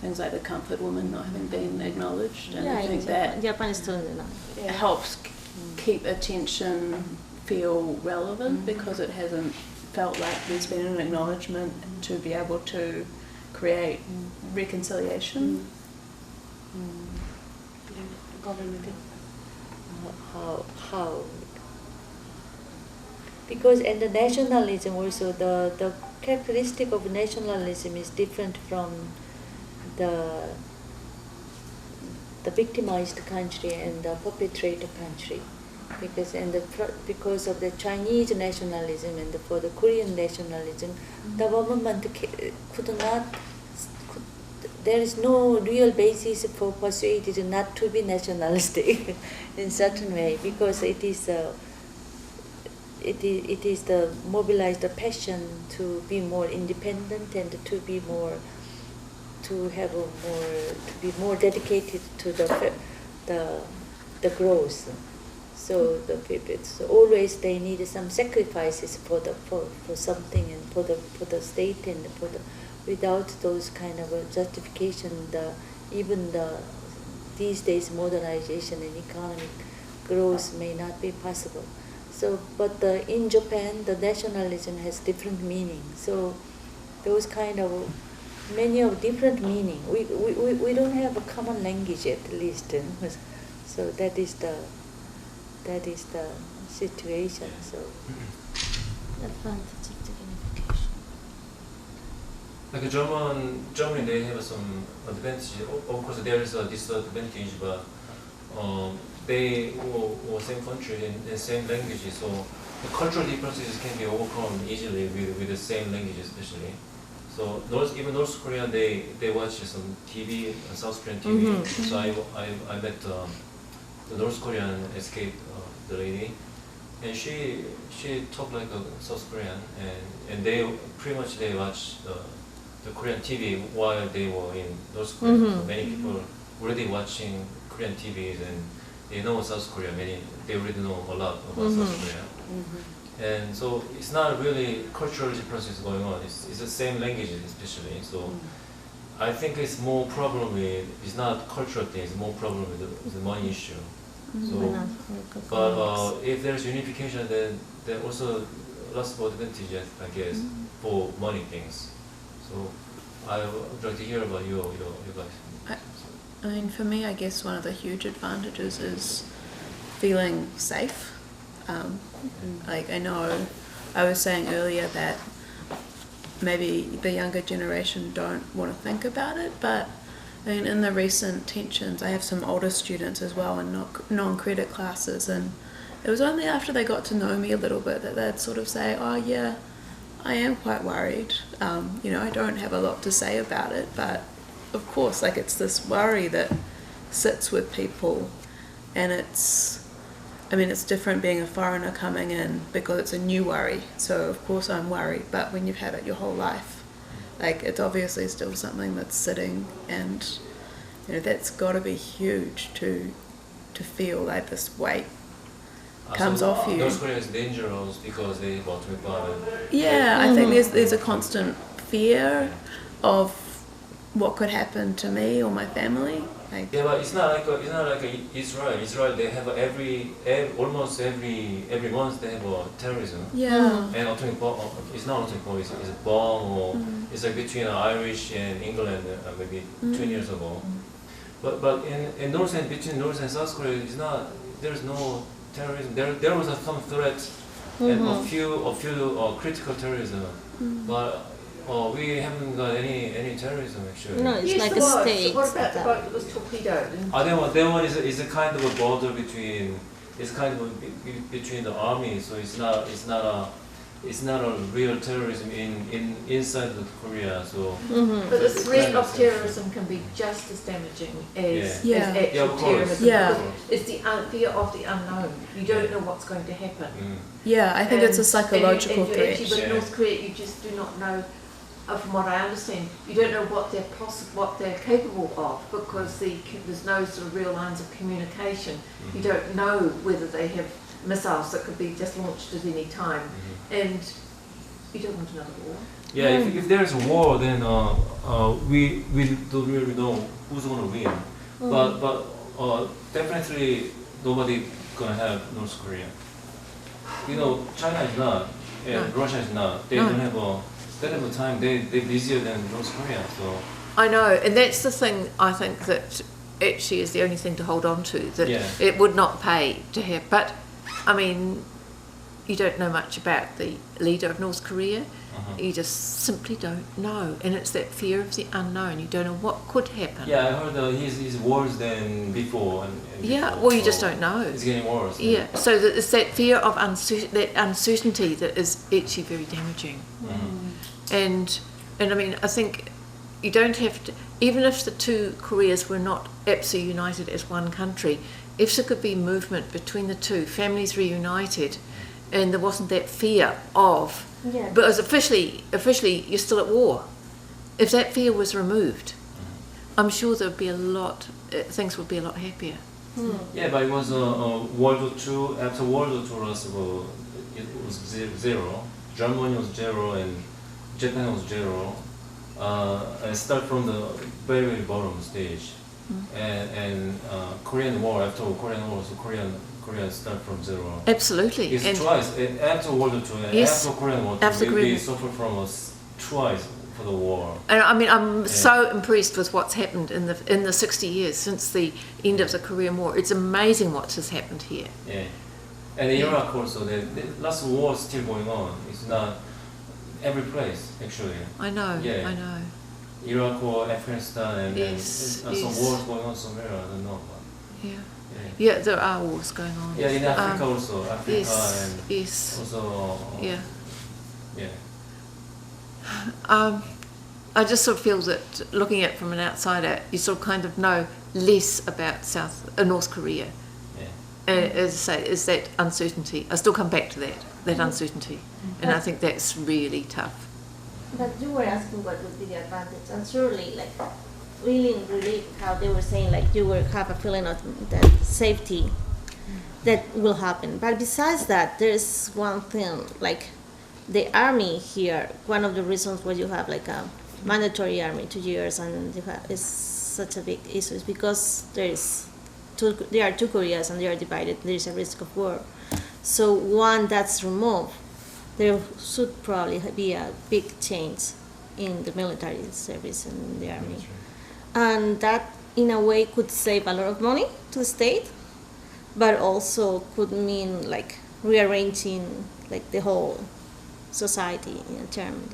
things like the comfort women not having been acknowledged, and I think that Japan is still in the helps keep attention feel relevant because it hasn't felt like there's been an acknowledgement to be able to create reconciliation. Government. How? Because in the nationalism also, the characteristic of nationalism is different from the victimized country and the perpetrator country. Because of the Chinese nationalism and for the Korean nationalism, the government could not. There is no real basis for persuaded not to be nationalistic in certain way, because it is the mobilized passion to be more independent and to be more dedicated to the growth. So always they need some sacrifices for something and for the state and without those kind of justification, these days modernization and economic growth may not be possible. So, but in Japan, the nationalism has different meaning. So, those kind of many of different meaning. We don't have a common language at least. So that is the situation. So. Advantage of the unification. like Germany, they have some advantage. Of course, there is a disadvantage, but they were same country and same language, so the cultural differences can be overcome easily with the same language, especially. So even North Korea, they watch some TV, South Korean TV. So I met the North Korean escape the lady, and she talked like a South Korean, and they pretty much they watch the Korean TV while they were in North Korea. So many people already watching Korean TVs, and they know South Korea. They already know a lot about South Korea. And so it's not really cultural differences going on. It's the same language, especially. So I think it's more problem with, it's not cultural thing, it's more problem with the money issue. So, but if there's unification, then there also lots of advantages, I guess, for money things. So I would like to hear about you guys. I mean, for me, I guess one of the huge advantages is feeling safe. Like I know I was saying earlier that maybe the younger generation don't want to think about it, but I mean, in the recent tensions, I have some older students as well in non-credit classes, and it was only after they got to know me a little bit that they'd sort of say, oh yeah, I am quite worried. You know, I don't have a lot to say about it, but of course, like it's this worry that sits with people, and it's different being a foreigner coming in because it's a new worry. So of course I'm worried, but when you've had it your whole life, like it's obviously still something that's sitting, and you know that's got to be huge to feel like this weight comes off you. North Korea is dangerous because they want to bomb. Yeah, I think there's a constant fear of what could happen to me or my family. Like, yeah, but it's not like Israel. Israel, they have almost every month they have a terrorism. Yeah. And atomic bomb. It's not atomic bomb. It's a bomb, or it's like between Irish and England maybe 20 years ago. But in North and between North and South Korea, it's not. There's no terrorism. There was some threat and a few critical terrorism, but. We haven't got any terrorism actually. No, it's Yes, like there a was. state. What about the boat that was torpedoed? That one is a kind of a border between. It's kind of between the army, so it's not a real terrorism inside of Korea. So. But the threat of terrorism can be just as damaging as actual of course. terrorism. Yeah. Because it's the fear of the unknown. You don't know what's going to happen. Yeah, I think it's a psychological and threat. actually, with North Korea, you just do not know. From what I understand, you don't know what they're capable of, because there's no sort of real lines of communication. You don't know whether they have missiles that could be just launched at any time, and you don't want another war. Yeah, if there's a war, then we don't really know who's going to win. But definitely nobody gonna have North Korea. You know, China is not, and Russia is not. They don't have a. They have a time. They're busier than North Korea. So I know, and that's the thing. I think that actually is the only thing to hold on to. That it would not pay to have. But I mean, you don't know much about the leader of North Korea. You just simply don't know, and it's that fear of the unknown. You don't know what could happen. yeah, I heard he's worse than before. Well, you just don't know. It's getting worse. Yeah, so it's that fear of uncertainty that is actually very damaging. And I mean, I think you don't have to, even if the two Koreas were not absolutely united as one country, if there could be movement between the two, families reunited, and there wasn't that fear of, because officially you're still at war. If that fear was removed, I'm sure there'd be things would be a lot happier. Yeah, but it was World War II. After World War II, it was zero. Germany was zero, and Japan was zero. And start from the very, very bottom stage. And Korean War, after Korean War, so Korea start from zero. Absolutely. It's and twice. After World War II and after Korean War, we suffered from us twice for the war. And I mean, I'm so impressed with what's happened in the 60 years since the end of the Korean War. It's amazing what has happened here. Yeah, and in Iraq also, lots of wars still going on. It's not, every place actually. I know. Yeah. I know. Iraq or Afghanistan and, Yes, and some yes. wars going on somewhere. I don't know. But Yeah. yeah. Yeah, there are wars going on. Yeah, in Africa also. Africa Yes. and Yes. also. Yeah. Yeah. I just sort of feel that looking at it from an outsider, you sort of kind of know less about North Korea. Yeah. And as I say, is that uncertainty. I still come back to that uncertainty. And I think that's really tough. But you were asking what would be the advantage, and surely, like, really in relief, how they were saying, like, you will have a feeling of that safety that will happen. But besides that, there's one thing, like, the army here, one of the reasons why you have, like, a mandatory army 2 years and you have, is such a big issue is because there are two Koreas and they are divided, there is a risk of war. So one that's removed, there should probably be a big change in the military service and the army. And that, in a way, could save a lot of money to the state, but also could mean, like, rearranging, like, the whole society in a term.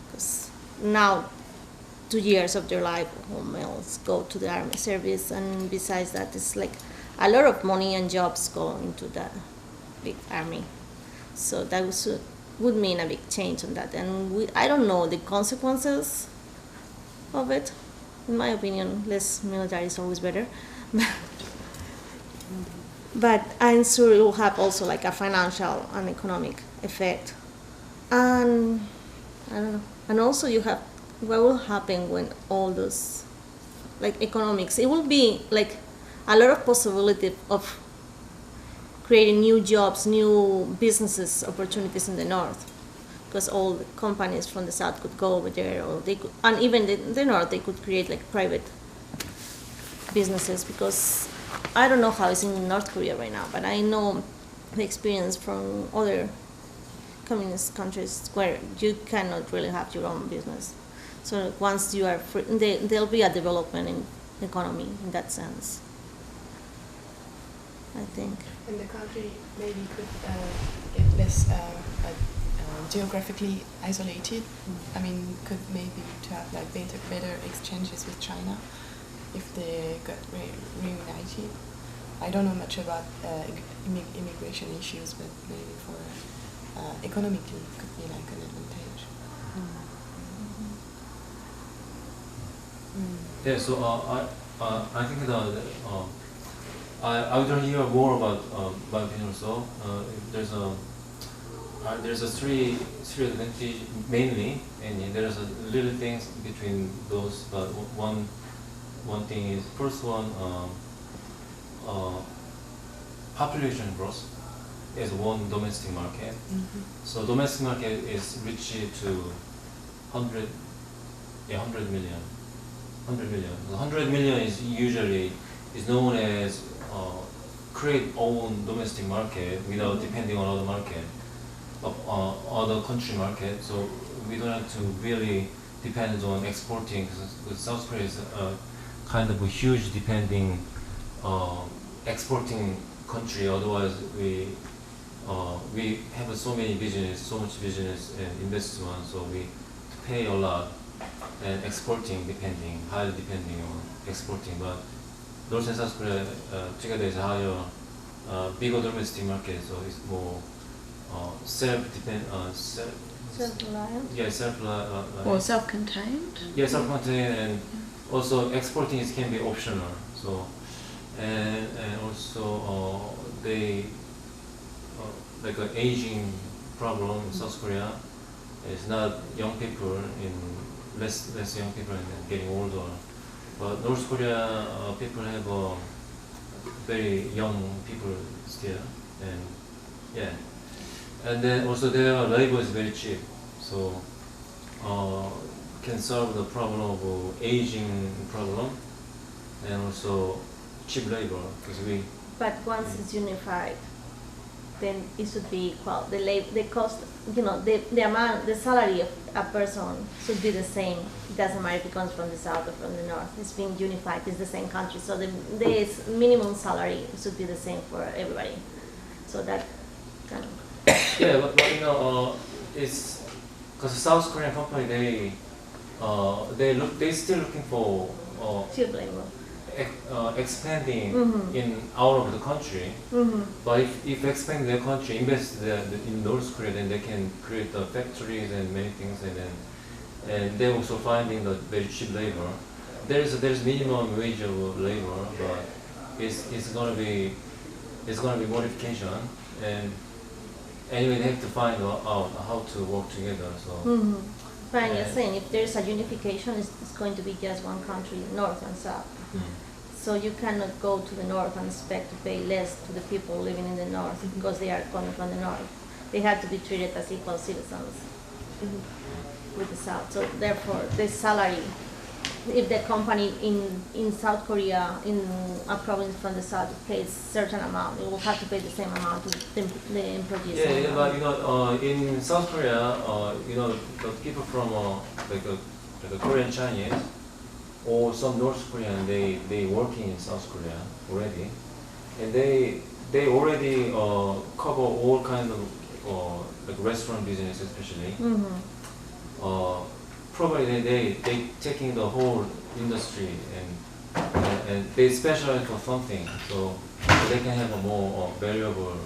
Because now, 2 years of their life, all males go to the army service, and besides that, it's like a lot of money and jobs go into the big army. So that would mean a big change on that. And I don't know the consequences of it. In my opinion, less military is always better. But I'm sure it will have also like a financial and economic effect. And I don't know. And also you have what will happen when all those, like, economics, it will be like a lot of possibility of creating new jobs, new businesses opportunities in the north, because all the companies from the south could go over there, or they could, and even the north, they could create like private businesses. Because I don't know how it's in North Korea right now, but I know the experience from other communist countries where you cannot really have your own business. So once you are free, there'll be a development in economy in that sense, I think. And the country maybe could get less geographically isolated. I mean, could maybe to have like better exchanges with China if they got reunited. I don't know much about immigration issues, but maybe for economically it could be like an advantage. Yeah, so I think that I would hear more about my opinion also. There's a three advantage mainly, and there's a little things between those. But one thing is first one, population growth is one domestic market. So domestic market is reached to 100 million. 100 million is usually is known as create own domestic market without depending on other market, other country market. So we don't have to really depend on exporting. Because South Korea is kind of a huge depending exporting country. Otherwise, we have so much business and investment. So we pay a lot. And exporting highly depending on exporting, but North and South Korea together is higher, bigger domestic market, so it's more self-reliant. Yeah, self-reliant. Or self-contained? Yeah, self-contained, and also exporting can be optional. So, and also they like an aging problem in South Korea. It's not young people less young people and getting older, but North Korea people have very young people still, and yeah, and then also their labor is very cheap, so can solve the problem of aging problem, and also cheap labor because we. But once it's unified, then it should be equal. The cost, the amount, the salary of a person should be the same. It doesn't matter if it comes from the south or from the north. It's being unified. It's the same country. So the minimum salary should be the same for everybody. So that kind of. Yeah, but it's because the South Korean company they still looking for Cheap labor. expanding in out of the country. But if expand their country, invest in North Korea, then they can create the factories and many things, and they also finding the very cheap labor. There's minimum wage of labor, but it's gonna be modification, and anyway they have to find out how to work together. So. Fine, you're saying if there's a unification, it's going to be just one country, North and South. So you cannot go to the North and expect to pay less to the people living in the North because they are coming from the North. They have to be treated as equal citizens with the South. So therefore, the salary, if the company in South Korea, in a province from the South, pays certain amount, it will have to pay the same amount to the employees. Yeah, but in South Korea, the people from like a Korean Chinese or some North Korean, they working in South Korea already, and they already cover all kind of like restaurant business especially. Probably they taking the whole industry and they specialize for something, so they can have a more valuable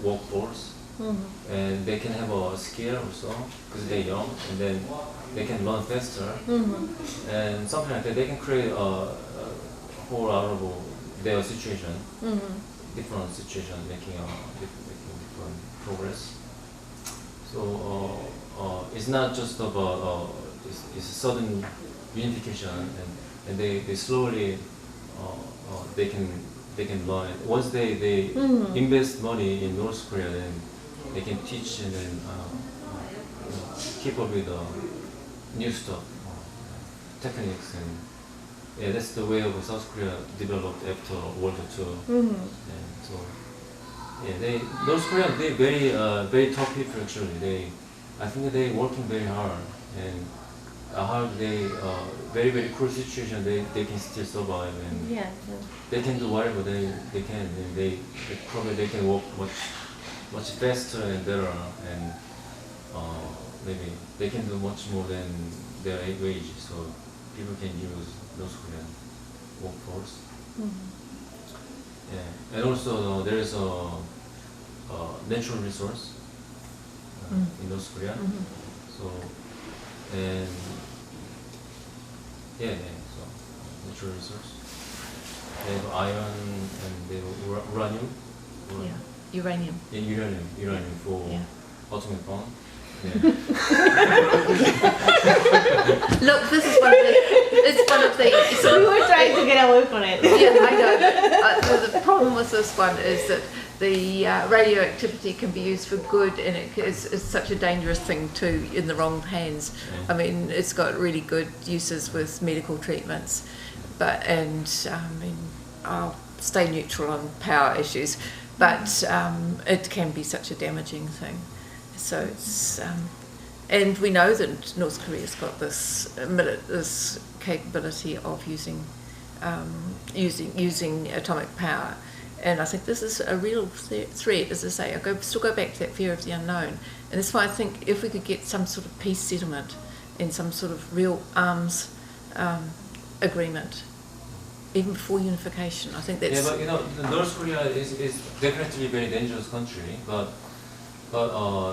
workforce, and they can have a skill also because they're young, and then they can learn faster, and something like that. They can create a whole out of their situation, different situation, making different progress. So it's not just about it's a sudden unification, and they slowly they can learn. Once they invest money in North Korea, then they can teach and then keep up with new stuff, techniques, and yeah, that's the way of South Korea developed after World War II. And so yeah, North Korea, they very tough people actually. I think they working very hard, and how they very cruel situation they can still survive, and they can do whatever they can, and they probably they can work much faster and better, and maybe they can do much more than their wage, so people can use North Korean workforce. Yeah, and also there is a natural resource in North Korea, so. And so natural resource. They have iron and they have uranium. Uranium. Yeah, uranium for atomic bomb. Yeah. Look, this is one of the. So we were trying to get away from it. Yeah, I know. The problem with this one is that the radioactivity can be used for good, and it is such a dangerous thing too in the wrong hands. I mean, it's got really good uses with medical treatments, I'll stay neutral on power issues, but it can be such a damaging thing. So it's and we know that North Korea's got this capability of using atomic power. And I think this is a real threat, as I say. I still go back to that fear of the unknown. And that's why I think if we could get some sort of peace settlement and some sort of real arms agreement, even before unification, I think that's... Yeah, but North Korea is definitely a very dangerous country, but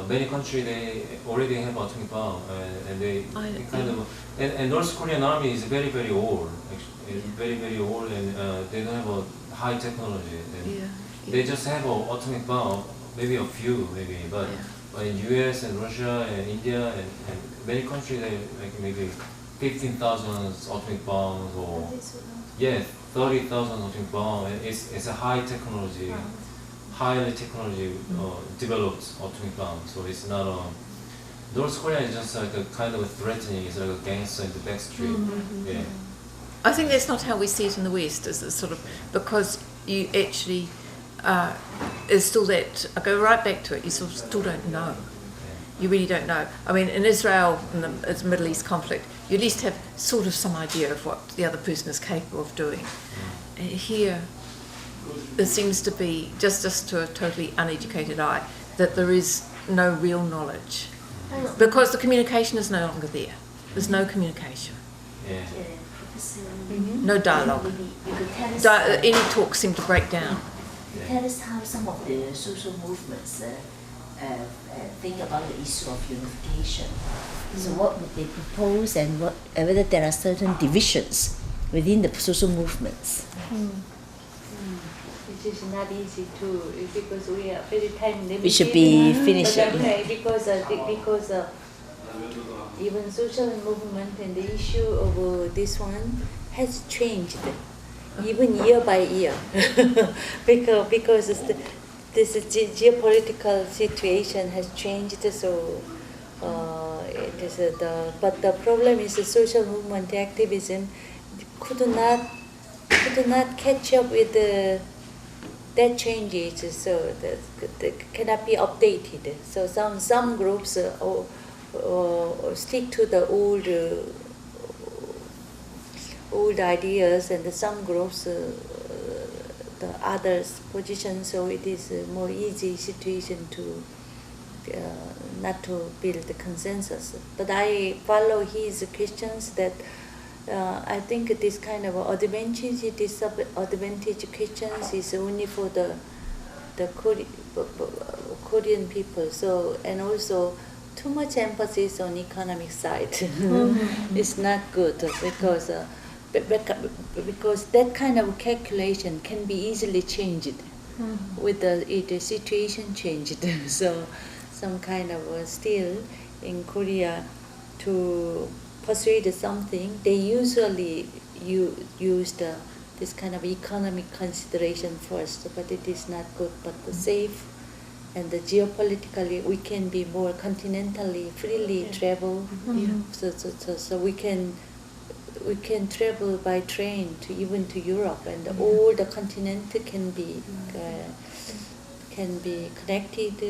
many countries, they already have atomic bomb, and they kind of... And North Korean army is very, very old, actually. Very, very old, and they don't have a high technology, and they just have an atomic bomb, maybe a few, but in US and Russia and India and many countries, they like maybe 15,000 atomic bombs or 30,000 atomic bombs. It's a highly technology developed atomic bomb. So it's not a North Korea is just like a kind of threatening. It's like a gangster in the back street. Yeah. I think that's not how we see it in the West, is it sort of, because you actually, is still that, I go right back to it, you sort of still don't know. You really don't know. I mean, in Israel, in the Middle East conflict, you at least have sort of some idea of what the other person is capable of doing. Here, there seems to be, just to a totally uneducated eye, that there is no real knowledge. because the communication is no longer there. There's no communication, Yeah. no dialogue. You could tell us, Any talks seem to break down. tell us how some of the social movements think about the issue of unification. So what would they propose, and whether there are certain divisions within the social movements? It is not easy to, because we are very time limited. We should be finishing. But because even social movement and the issue of this one has changed, even year by year, because this geopolitical situation has changed. So it is but the problem is the social movement activism could not catch up with that changes, so that cannot be updated. So some groups stick to the old ideas, and some groups the others position. So it is a more easy situation to not to build the consensus. But I follow his questions that. I think this kind of disadvantage questions is only for the Korean people. So, and also too much emphasis on economic side is not good, because that kind of calculation can be easily changed with the situation changed. So some kind of still in Korea to persuade something, they usually use this kind of economic consideration first, but it is not good. But the safe and the geopolitically, we can be more continentally freely travel. So we can travel by train to even to Europe, and all the continent can be connected.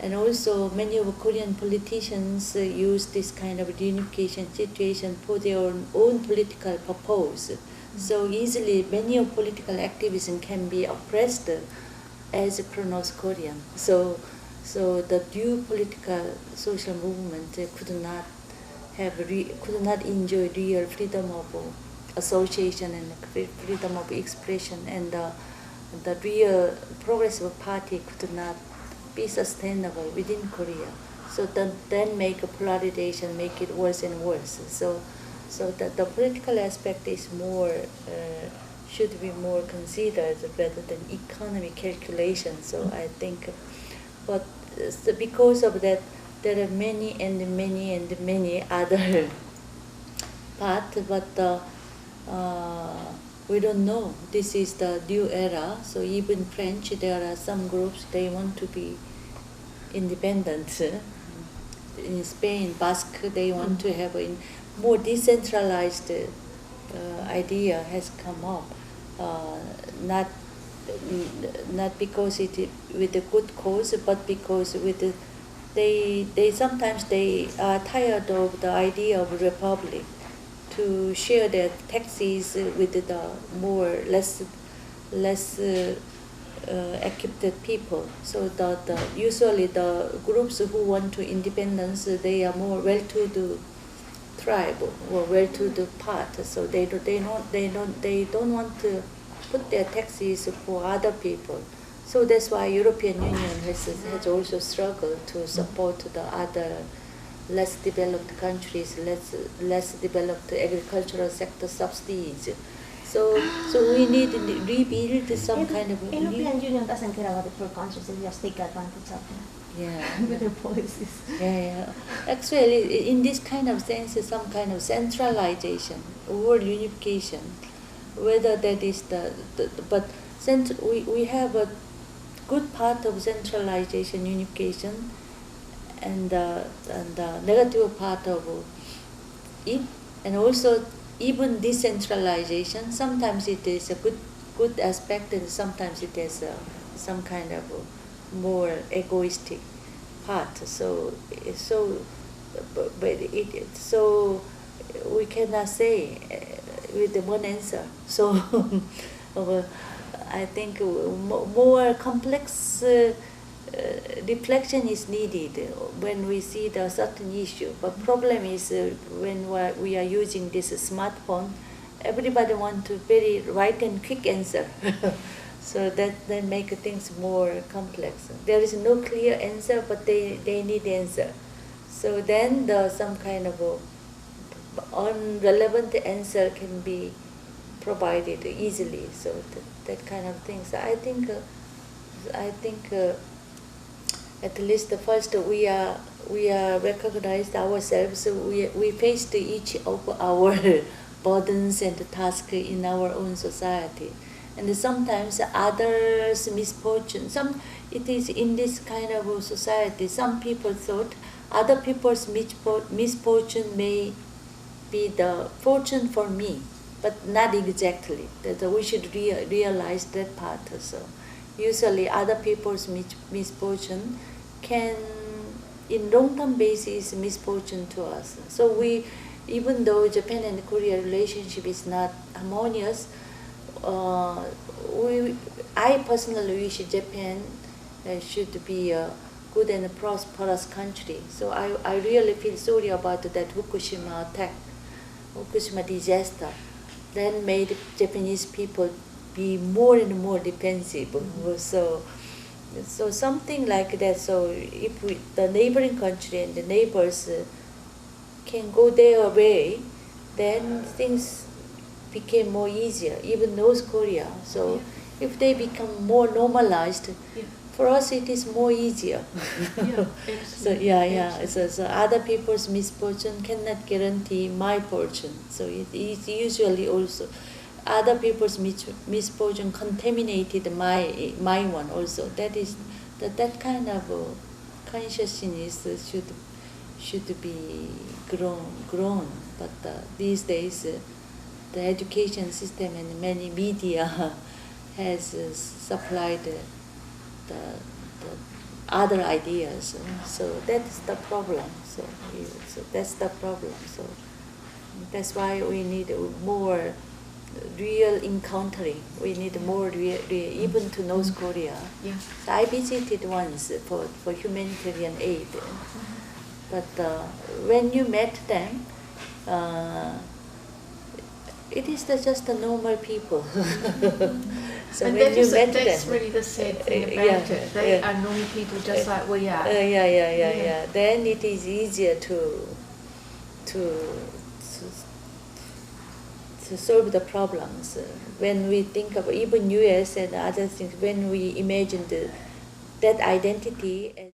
And also many of Korean politicians use this kind of reunification situation for their own political purpose. So easily many of political activism can be oppressed as a pro-North Korean. So the new political social movement could not enjoy real freedom of association and freedom of expression, and the real progressive party could not be sustainable within Korea. So then make a polarization, make it worse and worse. So that the political aspect is more should be more considered rather than economic calculation. So I think, but because of that, there are many other parts, but we don't know. This is the new era. So even French, there are some groups, they want to be independent. In Spain, Basque, they want to have a more decentralized idea has come up. Not because it with a good cause, but because with they sometimes they are tired of the idea of republic, to share their taxes with the less equipped people. So usually the groups who want to independence, they are more well-to-do tribe or well-to-do part. So they don't want to put their taxes for other people. So that's why European Union has also struggled to support the other less developed countries, less developed agricultural sector subsidies. So we need to rebuild some kind of. European Union doesn't care about the poor countries; they just take advantage of them. Yeah. With their policies. Yeah. Actually, in this kind of sense, some kind of centralization or unification, whether that is we have a good part of centralization, unification, and the negative part of it, and also even decentralization. Sometimes it is a good aspect, and sometimes it is some kind of more egoistic part. So we cannot say with the one answer. So I think more complex reflection is needed when we see the certain issue. But problem is when we are using this smartphone, everybody want to very right and quick answer. So that make things more complex. There is no clear answer, but they need answer. So then some kind of unrelevant answer can be provided easily. So that kind of things. I think at least first we are recognized ourselves. We faced each of our burdens and tasks in our own society, and sometimes others' misfortune. It is in this kind of society. Some people thought other people's misfortune may be the fortune for me, but not exactly. That we should realize that part also. Usually other people's misfortune can, in long-term basis, misfortune to us. So even though Japan and Korea relationship is not harmonious, I personally wish Japan should be a good and prosperous country. So I really feel sorry about that Fukushima attack, Fukushima disaster, then made Japanese people be more and more defensive. So something like that. So if the neighboring country and the neighbors can go their way, then things became more easier. Even North Korea. So if they become more normalized, for us it is more easier. So other people's misfortune cannot guarantee my fortune. So it is usually also other people's misfortune contaminated my one also. That is that kind of consciousness should be grown. But these days the education system and many media has supplied the other ideas. So that's the problem. So that's the problem. So that's why we need more real encountering. We need more real even to North Korea. So I visited once for humanitarian aid. But when you met them, it is just the normal people. So and when you met that's them, really the sad thing about it. They are normal people just like we are. Then it is easier to solve the problems. When we think of even U.S. and other things, when we imagine that identity.